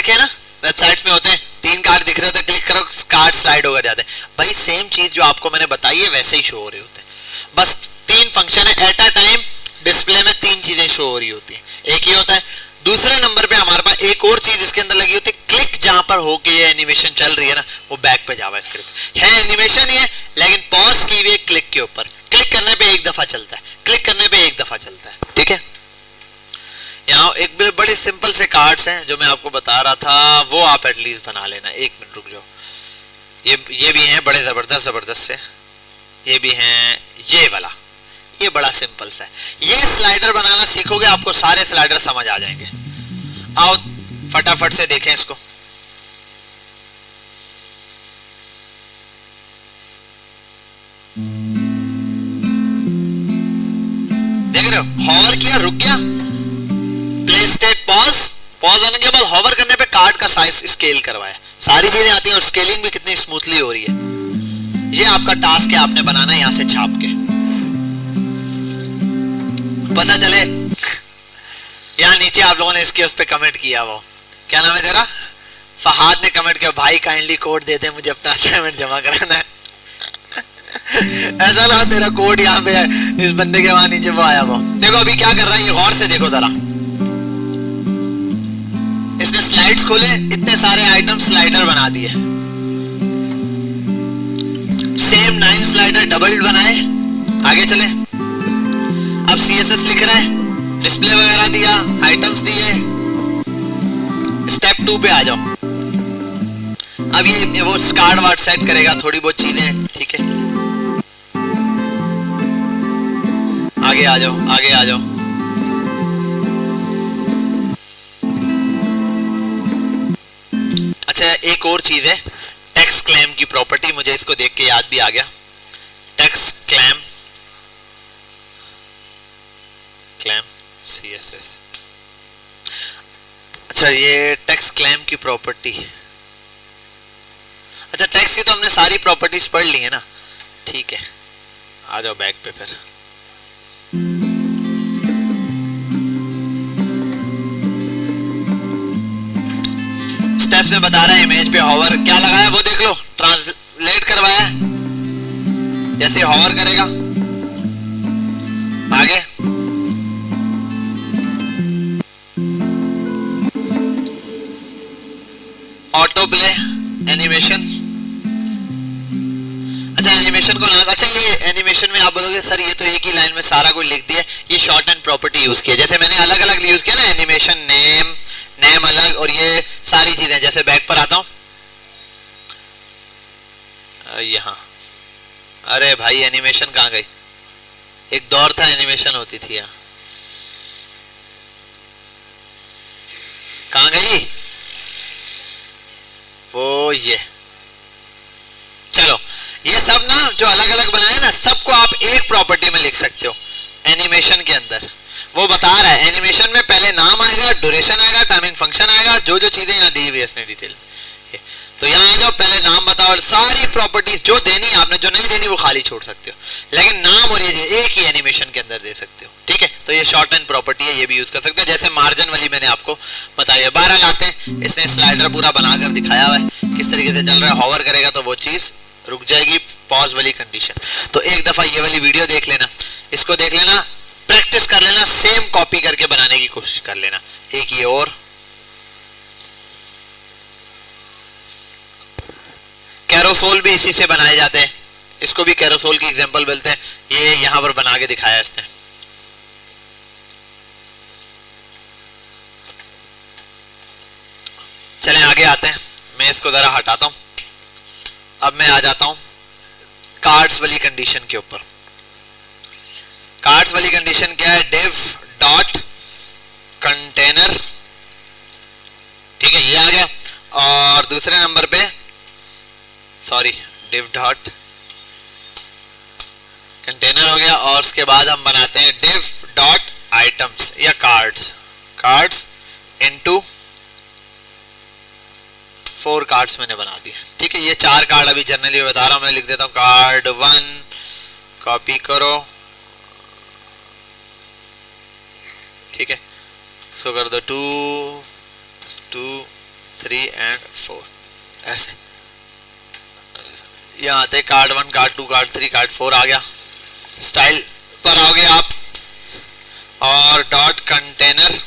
देखे ना, वेबसाइट्स में होते हैं 3 कार्ड दिख रहे होते, क्लिक करो कार्ड स्लाइड होकर जाते हैं। भाई सेम चीज जो आपको मैंने बताई है वैसे ही शो हो रहे होते हैं, बस 3 फंक्शन है एट अ टाइम, डिस्प्ले में 3 चीजें शो हो रही होती है, एक ये होता है। दूसरे नंबर पे हमारे पास एक और चीज इसके अंदर लगी होती है, क्लिक जहां पर होके ये एनिमेशन चल रही है ना, वो बैक पे जावास्क्रिप्ट है, एनिमेशन ही है लेकिन पॉज की हुई है क्लिक के ऊपर, क्लिक करने पे एक दफा चलता है, क्लिक करने पे एक दफा चलता है, ठीक है। यहाँ एक बड़ी सिंपल से कार्ड्स हैं जो मैं आपको बता रहा था, वो आप एटलीस्ट बना लेना। 1 मिनट रुक जाओ, ये भी हैं बड़े जबरदस्त से, ये भी हैं, ये वाला ये बड़ा सिंपल सा है। ये स्लाइडर बनाना सीखोगे आपको सारे स्लाइडर समझ आ जाएंगे। आओ फटाफट से देखें इसको। देख रहे हो, हॉवर किया रुक गया, प्ले स्टेप पॉज होने के बाद हॉवर करने पे कार्ड का साइज स्केल करवाया, सारी चीजें आती हैं और स्केलिंग भी कितनी स्मूथली हो रही है। ये आपका टास्क है, आपने बनाना यहां से छाप के, पता चले। यहाँ नीचे आप लोगों ने इसके उस पे कमेंट किया, वो क्या नाम है तेरा, फहाद ने कमेंट किया, भाई काइंडली कोड दे दे, मुझे अपना असाइनमेंट जमा कराना है। ऐसा ना तेरा कोड यहाँ पे है, इस बंदे के वहां नीचे वो आया। वो देखो अभी क्या कर रहा है, ये गौर से देखो जरा, इसने स्लाइड्स खोले, इतने सारे आइटम स्लाइडर बना दिए, सेम 9 स्लाइडर डबल बनाए, आगे चले। अब CSS लिख रहा है, डिस्प्ले वगैरह दिया, आइटम्स दिए, स्टेप 2 पे आ जाओ। अब ये वो कार्ड वार्ड सेट करेगा, थोड़ी बहुत चीजें, ठीक है। आगे आ जाओ, आगे आ जाओ। अच्छा एक और चीज है, टेक्स्ट क्लेम की प्रॉपर्टी, मुझे इसको देख के याद भी आ गया। Text claim CSS। अच्छा ये टेक्स्ट क्लेम की प्रॉपर्टी, अच्छा टेक्स्ट की तो हमने सारी प्रॉपर्टीज पढ़ ली है ना, ठीक है। आ जाओ बैक पे फिर। स्टेप्स में बता रहा है, इमेज पे हॉवर क्या लगाया वो देख लो, ट्रांसलेट करवाया, जैसे हॉवर करेगा आगे। ऑटो प्ले एनिमेशन, अच्छा एनिमेशन को नाम, अच्छा ये एनिमेशन में आप बोलोगे सर ये तो एक ही लाइन में सारा कुछ लिख दिया, ये शॉर्ट एंड प्रॉपर्टी यूज किया, जैसे मैंने अलग अलग यूज किया ना, एनिमेशन नेम अलग, और ये सारी चीजें। जैसे बैक पर आता हूं, यहां, अरे भाई एनिमेशन कहां गई, एक दौर था एनिमेशन होती थी, यहाँ कहां गई वो, ये चलो, ये सब ना जो अलग अलग बनाए ना, सबको आप एक प्रॉपर्टी में लिख सकते हो एनिमेशन के अंदर। वो बता रहा है एनिमेशन में पहले नाम आएगा, ड्यूरेशन आएगा, टाइमिंग फंक्शन आएगा, जो जो चीजें यहाँ दी हुई है इसने डिटेल। तो यहाँ आ जाओ, पहले नाम बताओ और सारी प्रॉपर्टीज जो देनी है आपने, जो नहीं देनी वो खाली छोड़ सकते हो, लेकिन नाम और ये एक ही एनिमेशन के अंदर दे सकते हो, ठीक है। तो ये शॉर्ट एंड प्रॉपर्टी है, ये भी यूज कर सकते हो। जैसे मार्जिन वाली मैंने आपको बताई है। बहरहाल आते हैं, इसने स्लाइडर पूरा बनाकर दिखाया हुआ है किस तरीके से चल रहा है, हॉवर करेगा तो वो चीज रुक जाएगी, पॉज वाली कंडीशन। तो एक दफा ये वाली वीडियो देख लेना, इसको देख लेना, प्रैक्टिस कर लेना, सेम कॉपी करके बनाने की कोशिश कर लेना। एक ये और कैरोसोल भी इसी से बनाए जाते हैं, इसको भी कैरोसोल की एग्जांपल बोलते हैं। ये यहां पर बना के दिखाया इसने। चलें आगे आते हैं, मैं इसको जरा हटाता हूं। अब मैं आ जाता हूं कार्ड्स वाली कंडीशन के ऊपर। कार्ड्स वाली कंडीशन क्या है, div डॉट कंटेनर, ठीक है, ये आ गया। और दूसरे नंबर पे सॉरी div डॉट कंटेनर हो गया, और उसके बाद हम बनाते हैं div डॉट आइटम्स या कार्ड्स इनटू 4 कार्ड्स मैंने बना दिए, ठीक है। ये 4 कार्ड अभी जनरली बता रहा हूं, मैं लिख देता हूं कार्ड 1, कॉपी करो, ठीक है, इसको कर दो 2, 2, 3 एंड 4, ऐसे यहाँ आते कार्ड 1, कार्ड 2, कार्ड 3, कार्ड 4 आ गया। स्टाइल पर आओगे आप और डॉट कंटेनर,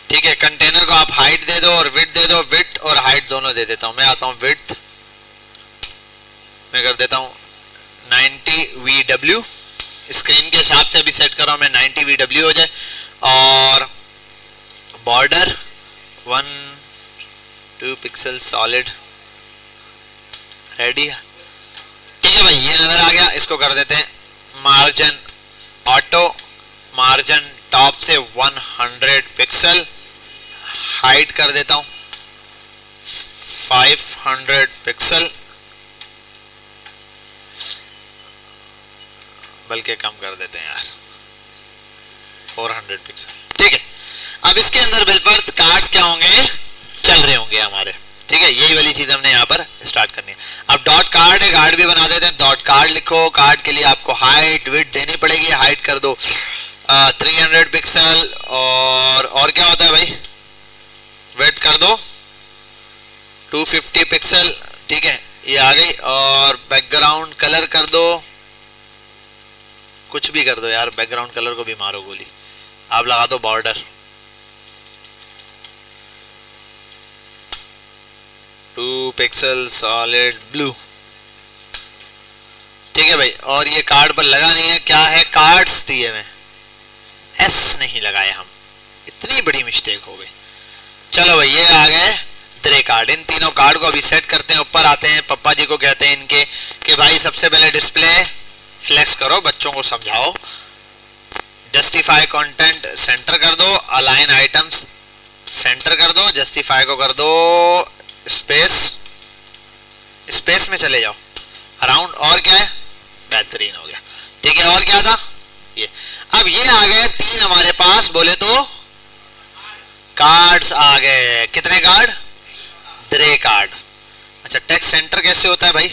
ठीक है, कंटेनर को आप हाइट दे दो और विड्थ दे दो। विड्थ और हाइट दोनों दे देता हूं। मैं आता हूं विड्थ मैं कर देता हूं 90 VW, स्क्रीन के हिसाब से अभी सेट कर रहा हूं मैं 90 VW हो जाए। और बॉर्डर 1-2 पिक्सल सॉलिड, रेडी है, ठीक है भाई, ये नजर आ गया। इसको कर देते हैं मार्जिन ऑटो, मार्जिन टॉप से 100 पिक्सल, हाइट कर देता हूं 500 पिक्सल, बल्कि कम कर देते हैं यार 400 पिक्सल, ठीक है। अब इसके अंदर बिलफर्ज कार्ड्स क्या होंगे, चल रहे होंगे हमारे, ठीक है। यही वाली चीज हमने यहाँ पर स्टार्ट करनी है। अब डॉट कार्ड है, कार्ड भी बना देते हैं। डॉट कार्ड लिखो, कार्ड के लिए आपको हाइट विड्थ देनी पड़ेगी। हाइट कर दो 300 पिक्सल और क्या होता है भाई, विड्थ कर दो 250 पिक्सल, ठीक है, ये आ गई। और बैकग्राउंड कलर कर दो, कुछ भी कर दो यार, बैकग्राउंड कलर को भी मारो गोली, आप लगा दो बॉर्डर 2 पिक्सल सॉलिड ब्लू, ठीक है भाई। और ये कार्ड पर लगा नहीं है, क्या है, कार्ड्स दिए हुए, एस नहीं लगाए हम, इतनी बड़ी मिस्टेक हो गई। चलो भाई, ये आ गए ग्रे कार्ड। इन तीनों कार्ड को अभी सेट करते हैं। ऊपर आते हैं, पप्पा जी को कहते हैं इनके कि भाई सबसे पहले डिस्प्ले फ्लेक्स करो, बच्चों को समझाओ। जस्टिफाई कंटेंट सेंटर कर दो, अलाइन आइटम्स सेंटर कर दो, जस्टिफाई को कर दो स्पेस, स्पेस में चले जाओ अराउंड, और क्या है, बेहतरीन हो गया, ठीक है। और क्या था ये, अब ये आ गए 3 हमारे पास, बोले तो कार्ड्स आ गए। कितने कार्ड, ग्रे कार्ड। अच्छा, टेक्स्ट सेंटर कैसे होता है भाई,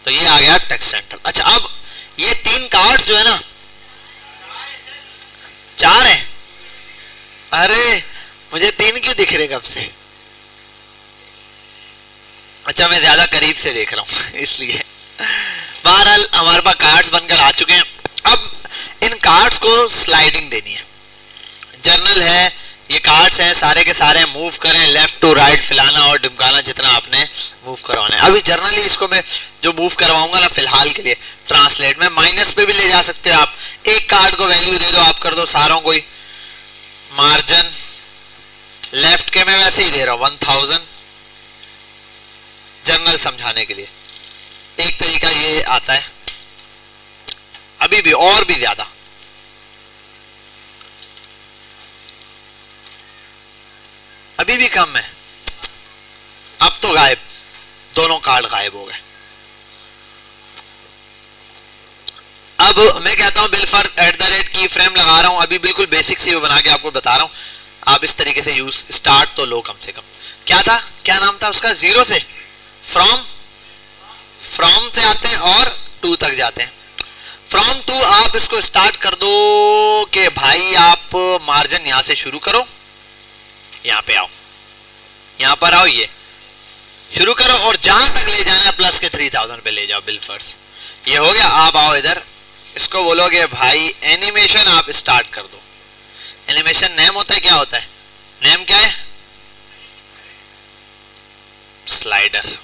तो ये आ गया टेक्स्ट सेंटर। अच्छा, अब ये 3 कार्ड्स जो है ना, 4 है, अरे मुझे 3 क्यों दिख रहे कब से, अच्छा मैं ज्यादा करीब से देख रहा हूं इसलिए। बहरहाल हमारे पास कार्ड्स बनकर आ चुके हैं। अब इन कार्ड्स को स्लाइडिंग देनी है। जर्नल है, ये कार्ड्स हैं, सारे के सारे मूव करें लेफ्ट टू राइट, फैलाना और ढिमकाना जितना आपने मूव करवाना है। अभी जर्नली इसको मैं जो मूव करवाऊंगा ना फिलहाल के लिए, ट्रांसलेट में माइनस पे भी ले जा सकते हो आप। एक कार्ड को वैल्यू दे दो, आप कर दो सारों को ही मार्जिन लेफ्ट के, मैं वैसे ही दे रहा हूं 1000, जनरल समझाने के लिए। एक तरीका ये आता है, अभी भी और भी ज्यादा, अभी भी कम है, अब तो गायब, दोनों कार्ड गायब हो गए। अब मैं कहता हूं बिलफर्ज @ की फ्रेम लगा रहा हूं, अभी बिल्कुल बेसिक सी बना के आपको बता रहा हूं। आप इस तरीके से यूज स्टार्ट तो लो कम से कम। क्या था, क्या नाम था उसका, 0 से फ्रॉम से आते हैं और 2 तक जाते हैं। फ्रॉम 2 आप इसको स्टार्ट कर दो कि भाई आप मार्जिन यहां से शुरू करो, यहां पे आओ, यहां पर आओ, ये शुरू करो और जहां तक ले जाना है प्लस के 3000 पे ले जाओ बिलफर्ज। ये हो गया। आप आओ इधर, इसको बोलोगे भाई एनिमेशन, आप स्टार्ट कर दो। एनिमेशन नेम होता है, क्या होता है, नेम क्या है, स्लाइडर।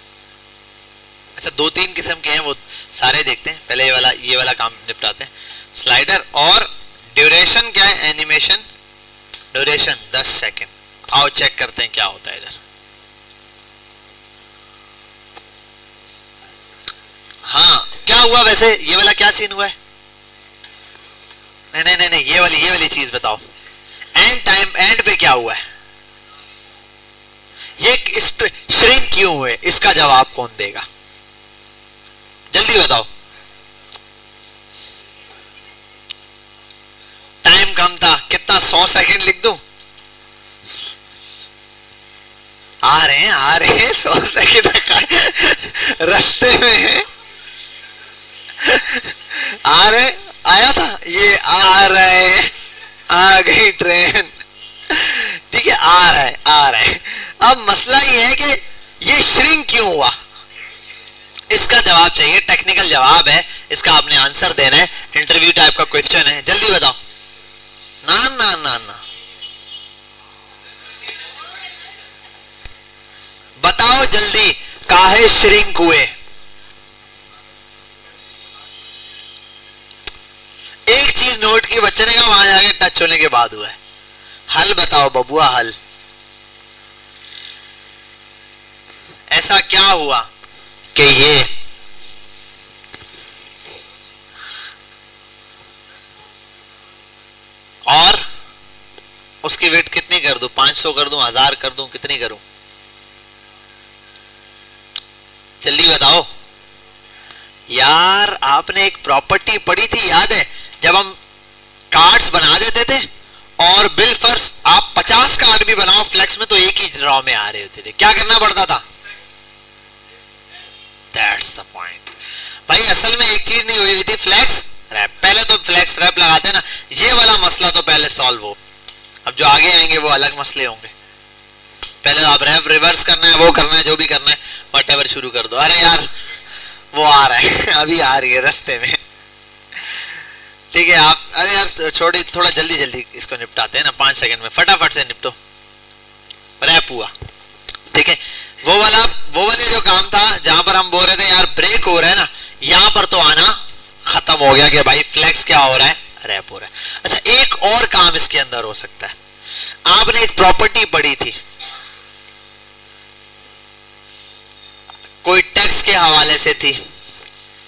अच्छा, 2-3 किस्म के हैं, वो सारे देखते हैं, पहले ये वाला काम निपटाते हैं। स्लाइडर और ड्यूरेशन क्या है, एनिमेशन ड्यूरेशन 10 सेकेंड। आओ चेक करते हैं क्या होता है इधर। हाँ, क्या हुआ वैसे, ये वाला क्या सीन हुआ है, नहीं, ये वाली चीज बताओ। एंड टाइम, एंड पे क्या हुआ है, ये श्रिंक क्यों हुए, इसका जवाब कौन देगा, जल्दी बताओ। टाइम कम था, कितना, 100 सेकंड लिख दूं, आ रहे हैं 100 सेकंड रखा है रास्ते में, आ रहे, आया था, ये आ रहे, आ गई ट्रेन, ठीक है, आ जवाब है, इसका आपने आंसर देना है, इंटरव्यू टाइप का क्वेश्चन है, जल्दी बताओ। ना ना ना ना, बताओ जल्दी, काहे श्रिंक हुए? एक चीज नोट की बच्चे ने कहा, वहां जाके टच होने के बाद हुआ है। हल बताओ बबुआ, हल। ऐसा क्या हुआ कि ये और उसकी वेट कितनी कर दूं? 500 कर दूं, 1000 कर दूं, कितनी करूं? जल्दी बताओ यार। आपने एक प्रॉपर्टी पढ़ी थी, याद है, जब हम कार्ड्स बना देते थे और बिल फर्स आप 50 कार्ड भी बनाओ फ्लेक्स में तो एक ही ड्रॉ में आ रहे होते थे, क्या करना पड़ता था? That's the point भाई। असल में एक चीज नहीं हुई थी, फ्लेक्स रैप। पहले तो फ्लेक्स रैप लगाते ना, ये वाला मसला तो पहले सॉल्व हो। अब जो आगे आएंगे वो अलग मसले होंगे। पहले आप रैप रिवर्स करना है, वो करना है, जो भी करना है, व्हाटएवर शुरू कर दो। अरे यार वो आ रहा है अभी आ रही है रास्ते में, ठीक है आप। अरे यार छोड़ी, थोड़ा जल्दी जल्दी इसको निपटाते हैं ना, 5 सेकंड में फटाफट से निपटो। रैप हुआ, ठीक है। वो वाले जो काम था जहां पर हम बोल रहे थे यार ब्रेक हो रहा है ना, यहां पर तो आना खत्म हो गया कि भाई फ्लेक्स क्या हो रहा है, रैप हो रहा है। अच्छा एक और काम इसके अंदर हो सकता है। आपने एक प्रॉपर्टी पढ़ी थी, कोई टेक्स्ट के हवाले से थी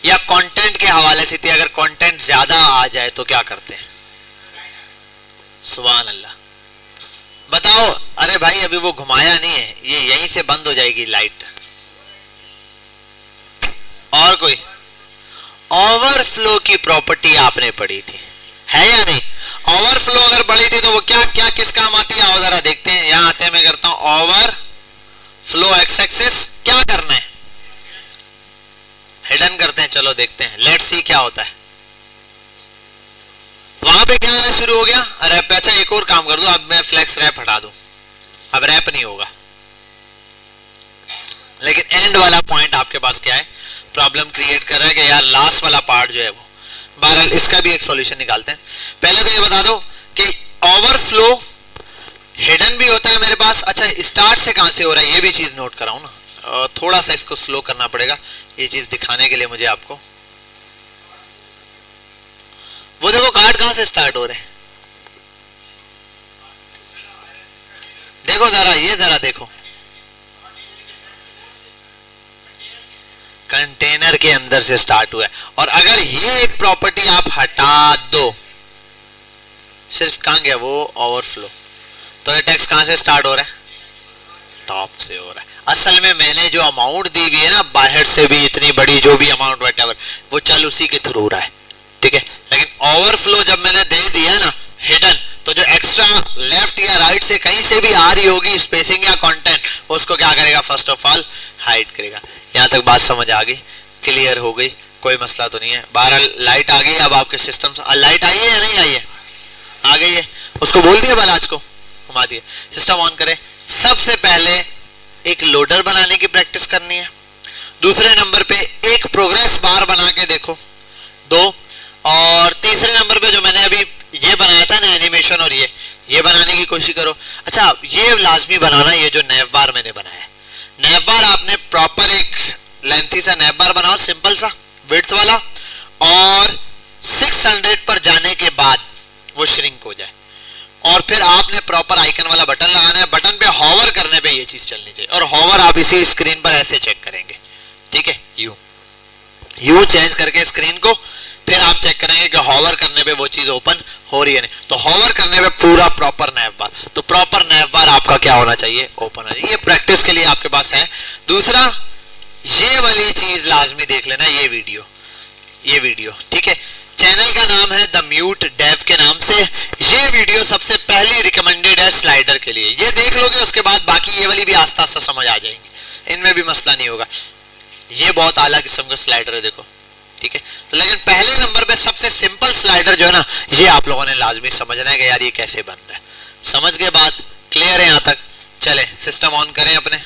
या कंटेंट के हवाले से थी। अगर कंटेंट ज्यादा आ जाए तो क्या करते हैं? सुभान अल्लाह, बताओ। अरे भाई अभी वो घुमाया नहीं है, ये यहीं से बंद हो जाएगी लाइट। और कोई ओवरफ्लो की प्रॉपर्टी आपने पढ़ी थी, है या नहीं? ओवरफ्लो अगर पढ़ी थी तो वो क्या क्या किस काम आती है? आओ जरा देखते हैं। यहां आते हैं, मैं करता हूं ओवरफ्लो एक्स एक्सिस, क्या करना है? हिडन करते हैं। चलो देखते हैं, लेट्स सी क्या होता है। वहां पे क्या आना शुरू हो गया? रैप। अच्छा एक और काम कर दूं, अब मैं फ्लेक्स रैप हटा दूं, अब रैप नहीं होगा। लेकिन एंड वाला पॉइंट आपके पास क्या है? प्रॉब्लम क्रिएट कर रहा है कि यार लास्ट वाला पार्ट जो है वो। बहरहाल इसका भी एक सॉल्यूशन निकालते हैं। पहले तो ये बता दो कि ओवरफ्लो हिडन भी होता है मेरे पास। अच्छा स्टार्ट से कहां से हो रहा है ये भी चीज नोट कराऊं ना, थोड़ा सा इसको स्लो करना पड़ेगा ये चीज दिखाने के लिए मुझे आपको। वो देखो कार्ड कहां से स्टार्ट हो रहे हैं, देखो जरा, ये जरा देखो, कंटेनर के अंदर से स्टार्ट हुआ है। और अगर ये एक प्रॉपर्टी आप हटा दो, सिर्फ कहां गया वो ओवरफ्लो, तो ये टेक्स्ट कहां से स्टार्ट हो रहा है? टॉप से हो रहा है। असल में मैंने जो अमाउंट दी हुई है ना, बाहर से भी इतनी बड़ी जो भी अमाउंट व्हाटएवर, वो चल उसी के थ्रू रहा है, ठीक है। लेकिन ओवरफ्लो जब मैंने दे दिया ना हिडन, तो जो एक्स्ट्रा लेफ्ट या राइट से कहीं से भी आ रही होगी स्पेसिंग या कंटेंट, उसको क्या करेगा? फर्स्ट ऑफ ऑल हाइड करेगा। यहां तक बात समझ आ गई, क्लियर हो गई, कोई मसला तो नहीं है। बहरहाल लाइट आ गई अब आपके सिस्टम से। लाइट आई है या नहीं आई है? आ गई है। उसको बोल दिया बराज को, घुमा दिया। सिस्टम ऑन करें। सबसे पहले एक लोडर बनाने की प्रैक्टिस करनी है। दूसरे नंबर पे एक प्रोग्रेस बार बना के देखो, 2। और तीसरे नंबर पे जो मैंने अभी ये बनाया था ना एनिमेशन, और ये बनाने की कोशिश करो। अच्छा ये लाजमी बनाना, ये जो नैव बार मैंने बनाया है, नैव बार आपने प्रॉपर एक लेंथी सा नैव बार बनाओ, सिंपल सा विड्थ वाला, और 600 पर जाने के बाद वो श्रिंक हो जाए। और फिर आपने प्रॉपर आइकन वाला बटन लगाना है, बटन पे हॉवर करने पे ये चीज चलनी चाहिए। और हॉवर आप इसी स्क्रीन पर ऐसे चेक करेंगे, ठीक है, यू चेंज करके स्क्रीन को, फिर आप चेक करेंगे कि हॉवर करने पे वो चीज ओपन हो रही है नहीं। तो हॉवर करने पे पूरा प्रॉपर नैव बार, तो प्रॉपर नैव बार आपका क्या होना चाहिए? ओपन होना चाहिए। ये प्रैक्टिस के लिए आपके पास है। दूसरा ये वाली चीज लाजमी देख लेना, ये वीडियो, ठीक है। चैनल का नाम है द म्यूट डेव के नाम से। ये वीडियो सबसे पहले रिकमेंडेड है स्लाइडर के लिए। ये देख लोगे उसके बाद बाकी ये वाली भी आस्ता आस्ता समझ आ जाएंगी, इनमें भी मसला नहीं होगा। ये बहुत आला किस्म का स्लाइडर है, देखो, ठीक है। तो लेकिन पहले नंबर पे सबसे सिंपल स्लाइडर जो है ना, ये आप लोगों ने लाजमी समझना है कि यार ये कैसे बन रहा है। समझ के बाद क्लियर है यहाँ तक? चले सिस्टम ऑन करें अपने।